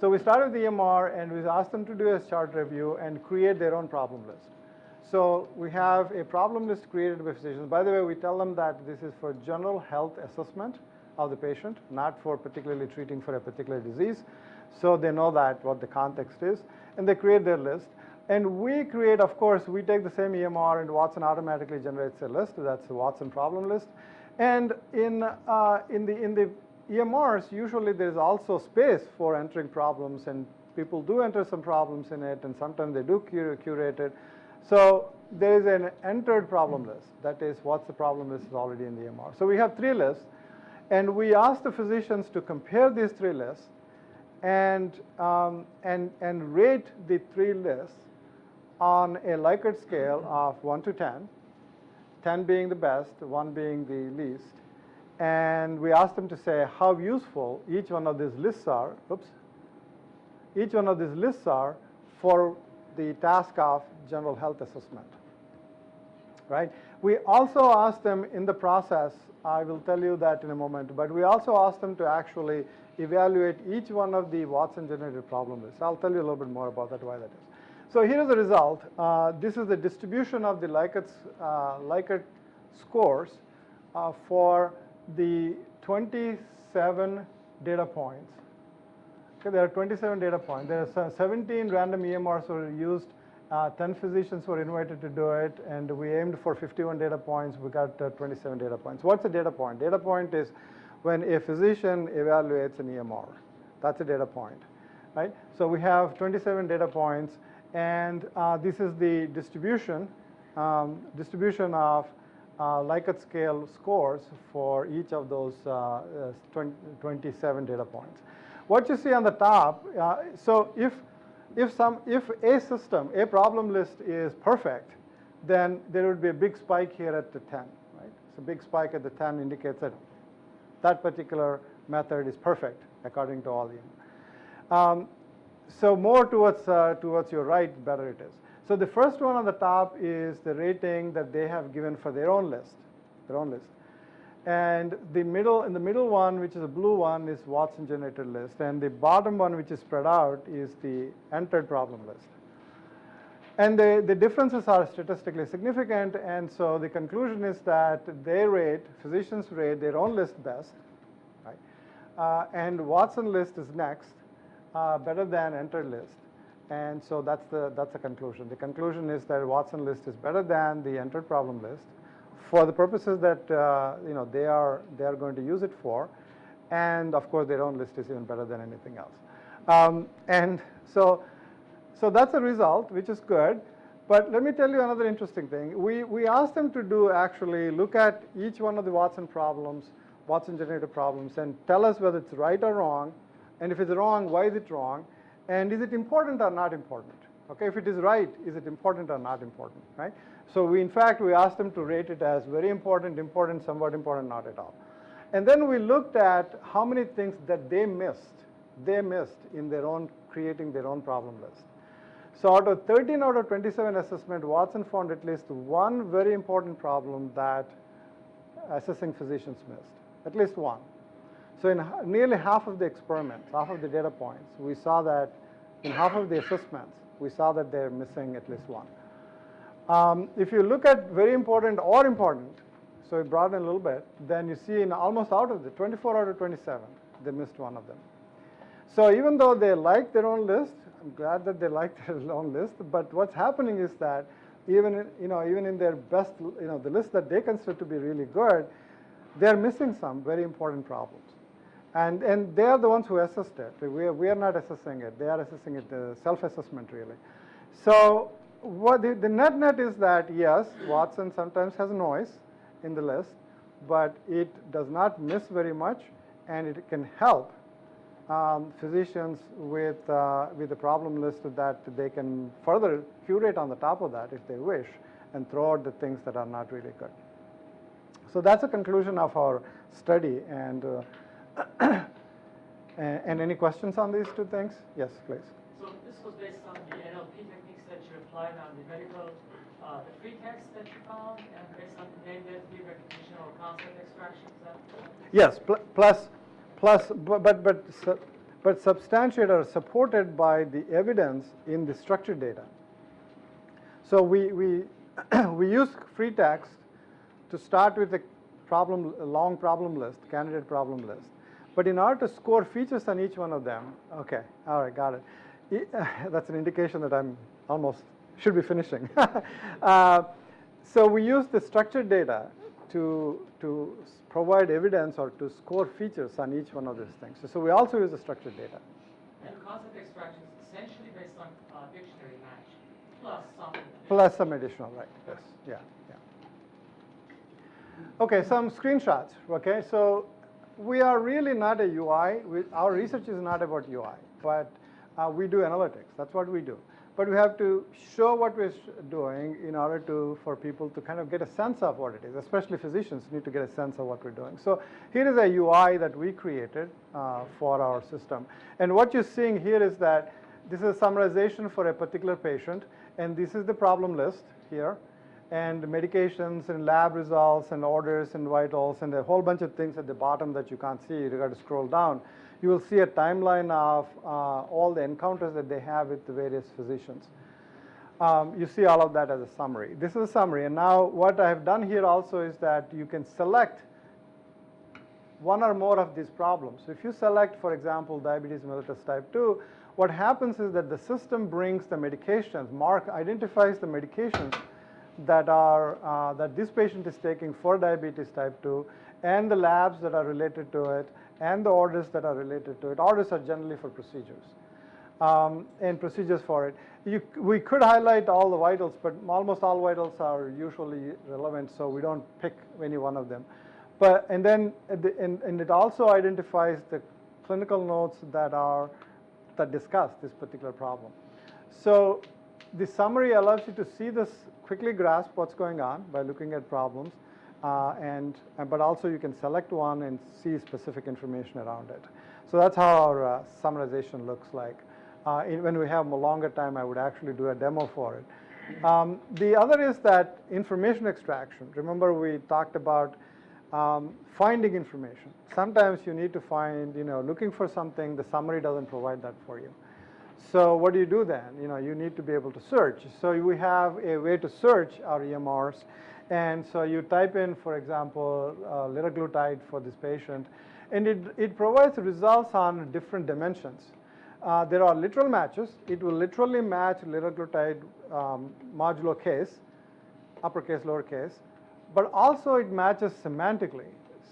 So we started with the EMR, and we asked them to do a chart review and create their own problem list. So we have a problem list created by physicians. By the way, we tell them that this is for general health assessment of the patient, not for particularly treating for a particular disease. So they know that what the context is, and they create their list. And we create, of course, we take the same EMR, and Watson automatically generates a list. That's the Watson problem list. And in the EMRs, usually there's also space for entering problems, and people do enter some problems in it, and sometimes they do curate it. So there is an entered problem list. That is, what's the problem list is already in the EMR. So we have 3 lists, and we asked the physicians to compare these 3 lists and rate the 3 lists on a Likert scale of 1 to 10, 10 being the best, 1 being the least. And we asked them to say how useful each one of these lists are, each one of these lists are for the task of general health assessment, right? We also asked them in the process, I will tell you that in a moment, but we also asked them to actually evaluate each one of the Watson-generated problem lists. I'll tell you a little bit more about that, why that is. So here's the result. This is the distribution of the Likert scores for the 27 data points. Okay, there are 27 data points. There are 17 random EMRs were used. 10 physicians were invited to do it, and we aimed for 51 data points. We got 27 data points. What's a data point? Data point is when a physician evaluates an EMR. That's a data point, right? So we have 27 data points, and this is the distribution of Likert scale scores for each of those 27 data points. What you see on the top, so if a system, a problem list is perfect, then there would be a big spike here at the 10, right? So a big spike at the 10 indicates that that particular method is perfect according to all the. So more towards your right, better it is. So the first one on the top is the rating that they have given for their own list, And in the middle one, which is a blue one, is Watson-generated list. And the bottom one, which is spread out, is the entered problem list. And the differences are statistically significant, and so the conclusion is that physicians rate their own list best, right? And Watson list is next, better than entered list. And so that's the conclusion. The conclusion is that Watson list is better than the entered problem list for the purposes that they are going to use it for, and of course their own list is even better than anything else. And so that's a result, which is good. But let me tell you another interesting thing. We asked them to actually look at each one of the Watson-generated problems, and tell us whether it's right or wrong, and if it's wrong, why is it wrong, and is it important or not important? Okay, if it is right, is it important or not important, right? So in fact, we asked them to rate it as very important, important, somewhat important, not at all. And then we looked at how many things that they missed in creating their own problem list. So out of 13 out of 27 assessment, Watson found at least one very important problem that assessing physicians missed, at least one. So in nearly half of the experiments, half of the data points, we saw that in half of the assessments, we saw that they're missing at least one. If you look at very important or important, so we broaden a little bit, then you see in almost out of the 24 out of 27, they missed one of them. So even though they like their own list, I'm glad that they like their own list, but what's happening is that even in their best, the list that they consider to be really good, they're missing some very important problems. And they are the ones who assessed it. We are not assessing it. They are assessing it, self-assessment really. So what the net is that, yes, Watson sometimes has noise in the list, but it does not miss very much, and it can help physicians with a problem list that they can further curate on the top of that if they wish, and throw out the things that are not really good. So that's a conclusion of our study. And and any questions on these two things? Yes, please. So this was based on the NLP techniques that you applied on the medical, the free text that you found, and based on the name identity recognition or concept extraction. Is that correct? Yes, but substantiated or supported by the evidence in the structured data. So we use free text to start with a long problem list, candidate problem list. But in order to score features on each one of them, okay, all right, got it. That's an indication that I'm almost should be finishing. So we use the structured data to provide evidence or to score features on each one of these things. So we also use the structured data. And concept extraction is essentially based on dictionary match, plus some additional, right? Yes, yeah. Okay, some screenshots. Okay, so we are really not a UI. Our research is not about UI, but we do analytics. That's what we do. But we have to show what we're doing in order for people to kind of get a sense of what it is, especially physicians need to get a sense of what we're doing. So here is a UI that we created for our system. And what you're seeing here is that this is a summarization for a particular patient, and this is the problem list here, and medications and lab results and orders and vitals and a whole bunch of things at the bottom that you can't see. You've got to scroll down. You will see a timeline of all the encounters that they have with the various physicians. You see all of that as a summary. This is a summary. And now what I have done here also is that you can select one or more of these problems. So if you select, for example, diabetes mellitus type 2, what happens is that the system brings the medications, identifies the medications that this patient is taking for diabetes type 2 and the labs that are related to it and the orders that are related to it. Orders are generally for procedures and procedures for it. We could highlight all the vitals, but almost all vitals are usually relevant, so we don't pick any one of them. And it also identifies the clinical notes that discuss this particular problem. So the summary allows you to see this, quickly grasp what's going on by looking at problems, but also you can select one and see specific information around it. So that's how our summarization looks like. When we have a longer time, I would actually do a demo for it. The other is that information extraction. Remember we talked about finding information. Sometimes you need to find, looking for something, the summary doesn't provide that for you. So what do you do then? You need to be able to search. So we have a way to search our EMRs. And so you type in, for example, liraglutide for this patient, and it provides results on different dimensions. There are literal matches. It will literally match liraglutide modulo case, uppercase, lowercase, but also it matches semantically.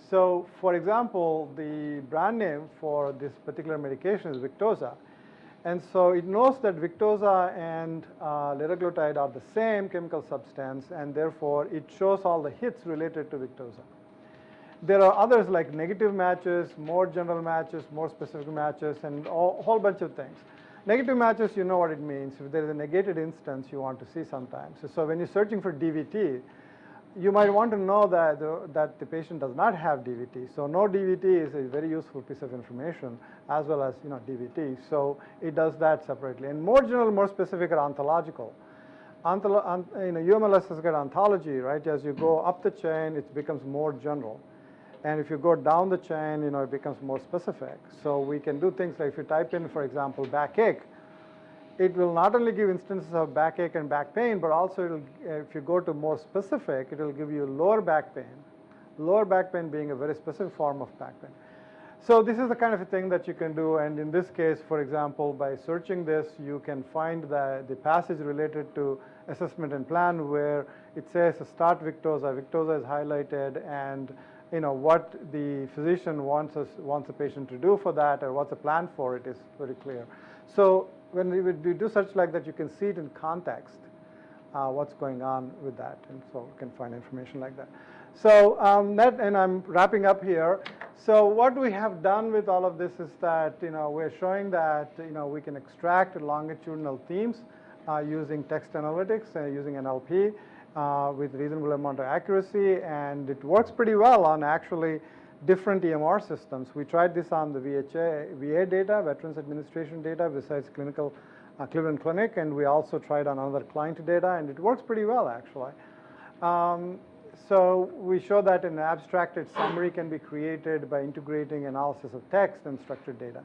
So for example, the brand name for this particular medication is Victoza. And so it knows that Victoza and liraglutide are the same chemical substance, and therefore it shows all the hits related to Victoza. There are others like negative matches, more general matches, more specific matches, and a whole bunch of things. Negative matches, you know what it means. If there is a negated instance you want to see sometimes. So when you're searching for DVT, you might want to know that the patient does not have DVT. So no DVT is a very useful piece of information, as well as DVT. So it does that separately. And more general, more specific are ontological. UMLS has got ontology, right? As you go up the chain, it becomes more general. And if you go down the chain, it becomes more specific. So we can do things like if you type in, for example, backache, it will not only give instances of backache and back pain, but also if you go to more specific, it will give you lower back pain. Lower back pain being a very specific form of back pain. So this is the kind of a thing that you can do. And in this case, for example, by searching this, you can find the passage related to assessment and plan where it says start Victoza. Victoza is highlighted, and what the physician wants the patient to do for that, or what's the plan for it is very clear. So when we do such like that, you can see it in context, what's going on with that, and so you can find information like that. So and I'm wrapping up here. So what we have done with all of this is that we're showing that we can extract longitudinal themes using text analytics, using NLP with reasonable amount of accuracy, and it works pretty well on actually different EMR systems. We tried this on the VA data, Veterans Administration data, besides Cleveland Clinic, and we also tried on other client data, and it works pretty well actually. So we show that an abstracted summary can be created by integrating analysis of text and structured data.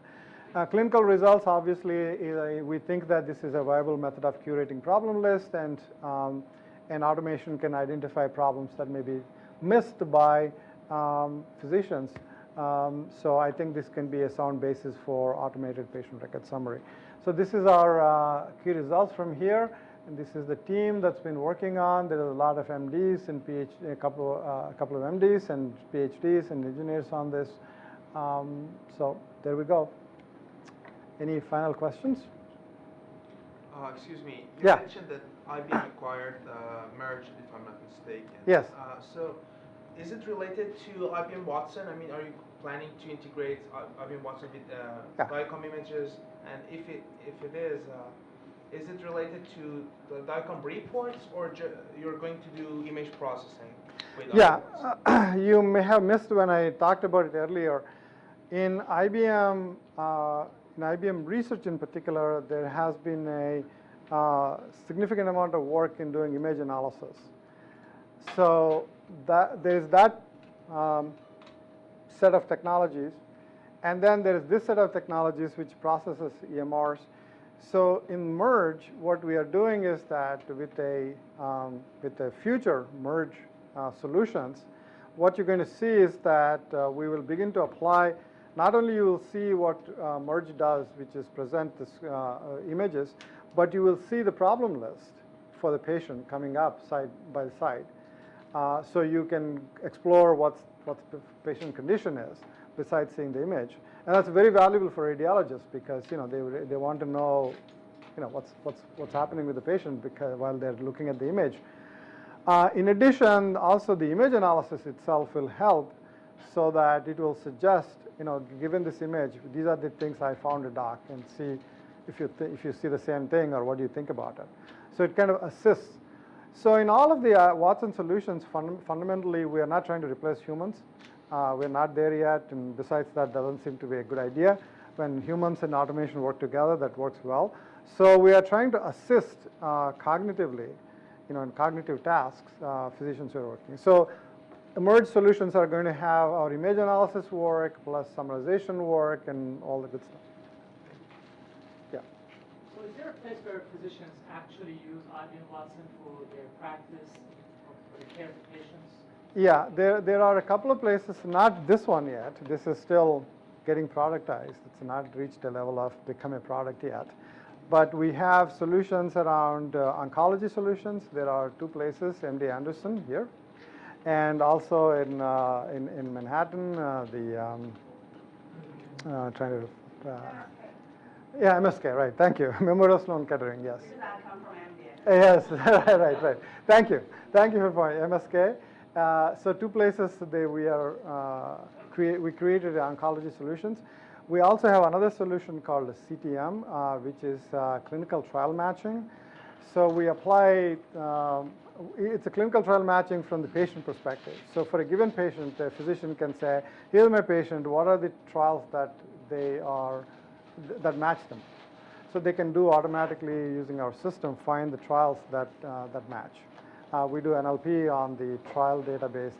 Clinical results, obviously, we think that this is a viable method of curating problem list, and automation can identify problems that may be missed by physicians. So I think this can be a sound basis for automated patient record summary. So this is our key results from here. And this is the team that's been working on. There are a lot of MDs and PhD, a couple of MDs and PhDs and engineers on this. So there we go. Any final questions? Excuse me. You Yeah. mentioned that IBM acquired Merge, if I'm not mistaken. Yes. So, is it related to IBM Watson? I mean, are you planning to integrate IBM Watson with DICOM images? And if it is it related to the DICOM reports, or you're going to do image processing with IBM Watson? You may have missed when I talked about it earlier. In IBM research in particular, there has been a significant amount of work in doing image analysis. So there's that set of technologies, and then there's this set of technologies which processes EMRs. So in Merge, what we are doing is that with the future Merge solutions, what you're going to see is that we will begin to apply. Not only you will see what Merge does, which is present this images, but you will see the problem list for the patient coming up side by side. So you can explore what the patient condition is besides seeing the image. And that's very valuable for radiologists because they want to know what's happening with the patient because while they're looking at the image. In addition, also the image analysis itself will help so that it will suggest, given this image, these are the things I found a doc, and see if you see the same thing or what do you think about it. So it kind of assists. So in all of the Watson solutions, fundamentally, we are not trying to replace humans. We're not there yet, and besides that doesn't seem to be a good idea. When humans and automation work together, that works well. So we are trying to assist cognitively, in cognitive tasks, physicians who are working. So Merge solutions are going to have our image analysis work plus summarization work and all the good stuff. Yeah. So is there a place where physicians actually use IBM Watson for their practice, for the care of the patients? Yeah, there are a couple of places, not this one yet. This is still getting productized. It's not reached a level of become a product yet. But we have solutions around oncology solutions. There are two places, MD Anderson here, and also in Manhattan, MSK, right, thank you. Memorial Sloan Kettering, yes. Because I come from MD. Yes, right. Thank you for pointing, MSK. So two places we created oncology solutions. We also have another solution called a CTM, which is clinical trial matching. So we apply, it's a clinical trial matching from the patient perspective. So for a given patient, a physician can say, here's my patient, what are the trials that match them? So they can do automatically using our system, find the trials that match. We do NLP on the trial database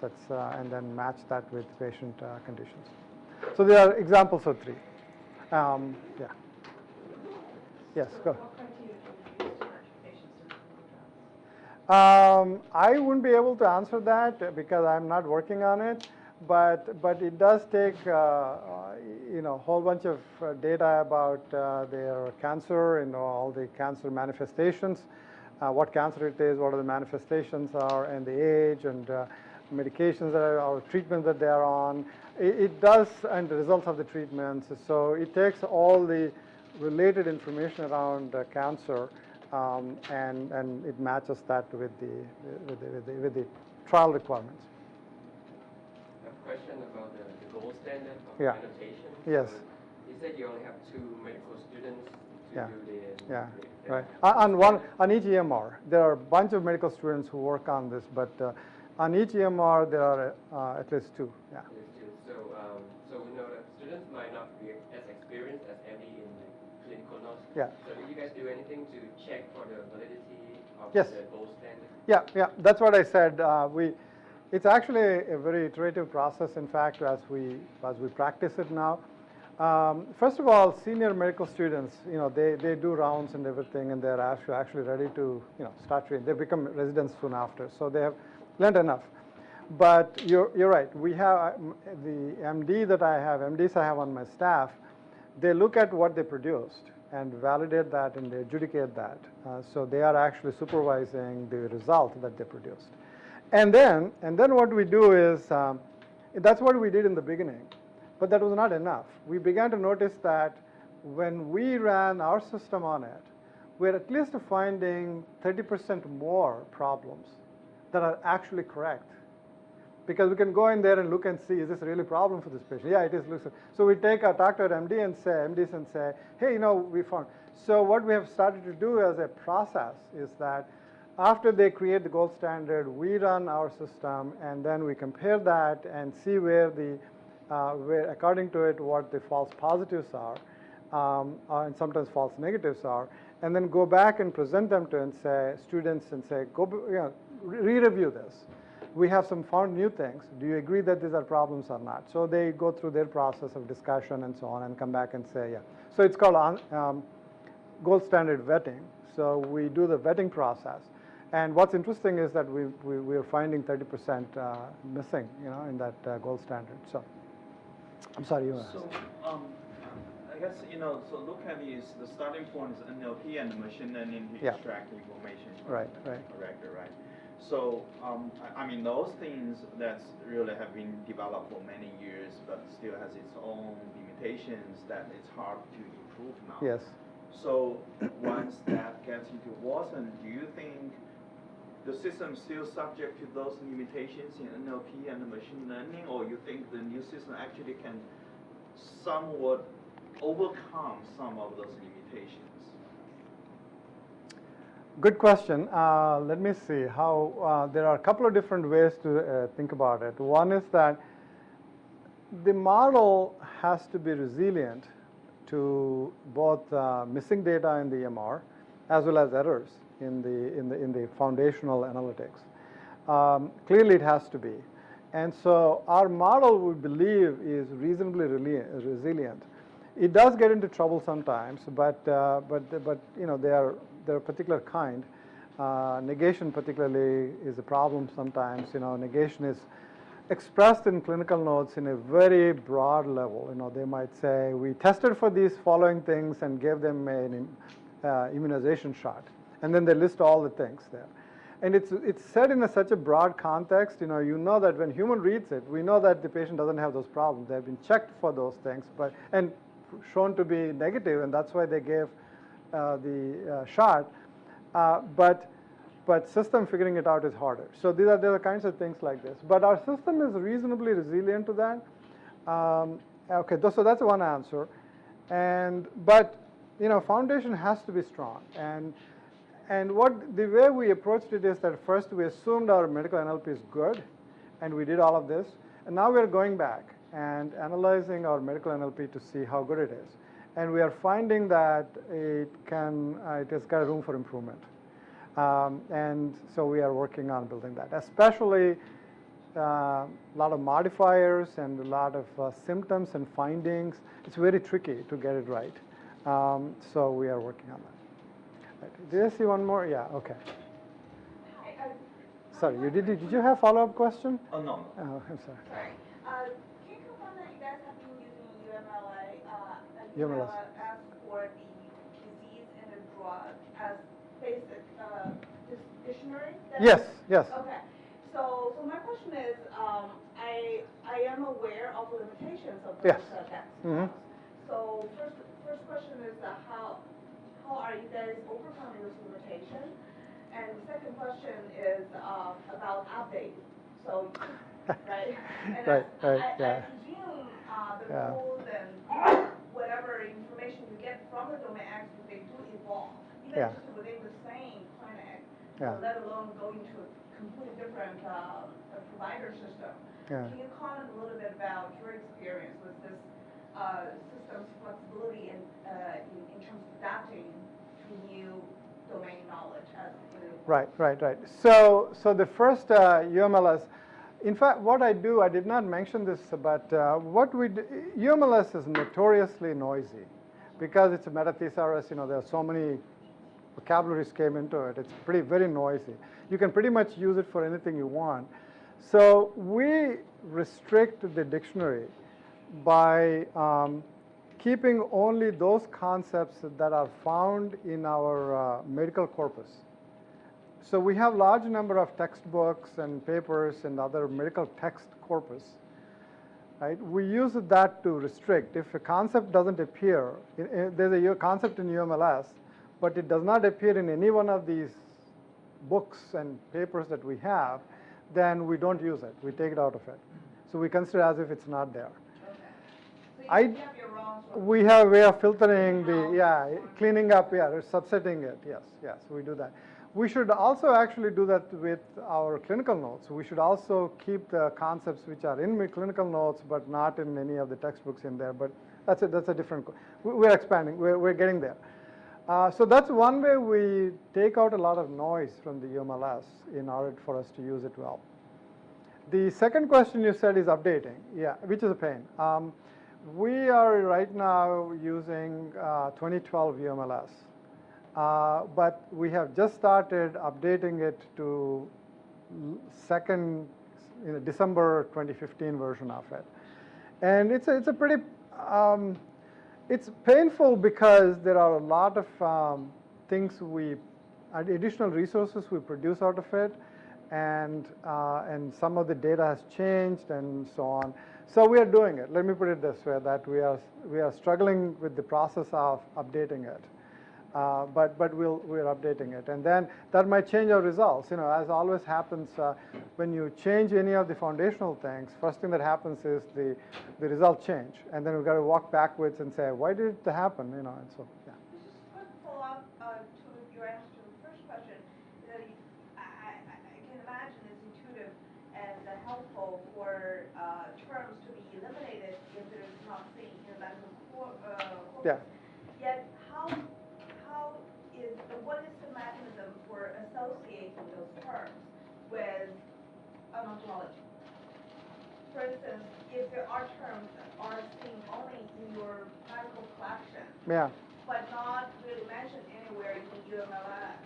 and then match that with patient conditions. So there are examples of three. Yeah. Yes, go. What criteria do you use to match patients to clinical trials? I wouldn't be able to answer that because I'm not working on it, but it does take a whole bunch of data about their cancer and all the cancer manifestations, what cancer it is, what are the manifestations are, and the age and medications or treatments that they are on. It does, and the results of the treatments. So it takes all the related information around cancer, and it matches that with the trial requirements. A question about the gold standard of Yeah. annotation. Yes. So you said you only have 2 medical students to Yeah. do Yeah, the right. On each EMR, there are a bunch of medical students who work on this, but on each EMR there are at least 2. Yeah. So we know that students might not be as experienced as MD in the clinical knowledge. Yeah. So do you guys do anything to check for the validity of Yes. the gold standard? Yeah. That's what I said. It's actually a very iterative process. In fact, as we practice it now. First of all, senior medical students, they do rounds and everything, and they're actually ready to, start training. They become residents soon after, so they have learned enough. But you're right. We have the MDs I have on my staff. They look at what they produced, and validate that and adjudicate that. So they are actually supervising the result that they produced. And then what we do is, that's what we did in the beginning, but that was not enough. We began to notice that when we ran our system on it, we're at least finding 30% more problems that are actually correct. Because we can go in there and look and see, is this really a problem for this patient? Yeah, it is. So we talk to our MDs and say, hey, we found. So what we have started to do as a process is that after they create the gold standard, we run our system, and then we compare that and see where according to it, what the false positives are, and sometimes false negatives are, and then go back and present them to students and say, re-review this. We have found new things. Do you agree that these are problems or not? So they go through their process of discussion and so on and come back and say, yeah. So it's called gold standard vetting. So we do the vetting process. And what's interesting is that we're finding 30% missing, in that gold standard. So I'm sorry, you asked. So I guess, so look at this, the starting point is NLP and machine learning to extract information. Right. Correct, right? So, I mean, those things that really have been developed for many years, but still has its own limitations that it's hard to improve now. Yes. So, once that gets into Watson, do you think the system is still subject to those limitations in NLP and machine learning, or you think the new system actually can somewhat overcome some of those limitations? Good question. Let me see how there are a couple of different ways to think about it. One is that the model has to be resilient to both missing data in the EMR as well as errors in the foundational analytics. Clearly, it has to be, and so our model, we believe, is reasonably resilient. It does get into trouble sometimes, but they're a particular kind. Negation particularly is a problem sometimes. Negation is expressed in clinical notes in a very broad level. They might say, we tested for these following things and gave them an immunization shot. And then they list all the things there. And it's said in such a broad context, you know that when human reads it, we know that the patient doesn't have those problems. They've been checked for those things, and shown to be negative, and that's why they gave the shot, but system figuring it out is harder. So there are kinds of things like this. But our system is reasonably resilient to that. Okay, so that's one answer. But foundation has to be strong. And the way we approached it is that first we assumed our medical NLP is good, and we did all of this. And now we're going back and analyzing our medical NLP to see how good it is. And we are finding that it has got room for improvement. And so we are working on building that, especially a lot of modifiers and a lot of symptoms and findings. It's very tricky to get it right. So we are working on that. Right. Did I see one more? Yeah, okay. Hi, sorry, did you have a follow-up question? Oh, no. Oh, I'm sorry. Sorry. Can you confirm that you guys have been using UMLS as for the disease and the drug as basic dictionary? Yes. Okay. So my question is, I am aware of the limitations of those texts. Mm-hmm. So first question is how are you guys overcoming this limitation? And the second question is about update. So, right? And right, I presume the rules and whatever information you get from the domain experts, they do evolve. Even just within the same clinic, let alone go into a completely different provider system. Can you comment a little bit about your experience with this system's flexibility in terms of adapting to new domain knowledge as Right. So the first UMLS, in fact, what I do, I did not mention this, but what we do, UMLS is notoriously noisy because it's a meta-thesaurus. There are so many vocabularies came into it. It's very noisy. You can pretty much use it for anything you want. So we restrict the dictionary by keeping only those concepts that are found in our medical corpus. So we have large number of textbooks and papers and other medical text corpus. Right? We use that to restrict. If a concept doesn't appear, there's a concept in UMLS, but it does not appear in any one of these books and papers that we have, then we don't use it. We take it out of it. So we consider as if it's not there. Okay. So you have your own sort of We have a way of filtering cleaning up, subsetting it. Yes, we do that. We should also actually do that with our clinical notes. We should also keep the concepts which are in my clinical notes, but not in any of the textbooks in there. But that's a different. We're expanding. We're getting there. So that's one way we take out a lot of noise from the UMLS in order for us to use it well. The second question you said is updating, which is a pain. We are right now using 2012 UMLS, but we have just started updating it to December 2015 version of it. And it's a pretty, it's painful because there are a lot of things additional resources we produce out of it, and some of the data has changed and so on. So we are doing it. Let me put it this way, that we are struggling with the process of updating it. But we're updating it. And then that might change our results. As always happens, when you change any of the foundational things, first thing that happens is the result change. And then we've got to walk backwards and say, why did it happen? And so, yeah. Just a quick follow-up to your answer to the first question. I can imagine it's intuitive and helpful for terms to be eliminated if it is not seen in the medical corpus. Yeah. Yet, what is the mechanism for associating those terms with odontology? For instance, if there are terms that are seen only in your medical collection, but not really mentioned anywhere in UMLS,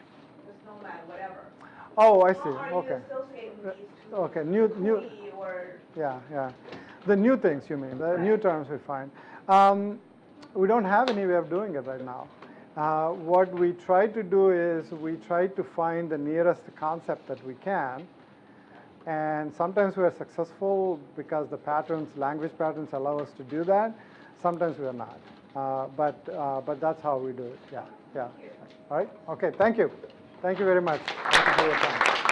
the SNOMED, whatever. Oh, I see. How are you associating these two? Okay, new. Or Yeah. The new things you mean, the new terms we find. We don't have any way of doing it right now. What we try to do is we try to find the nearest concept that we can. And sometimes we are successful because the language patterns allow us to do that. Sometimes we are not. But that's how we do it. Yeah. All right. Okay. Thank you. Thank you very much. Thank you for your time.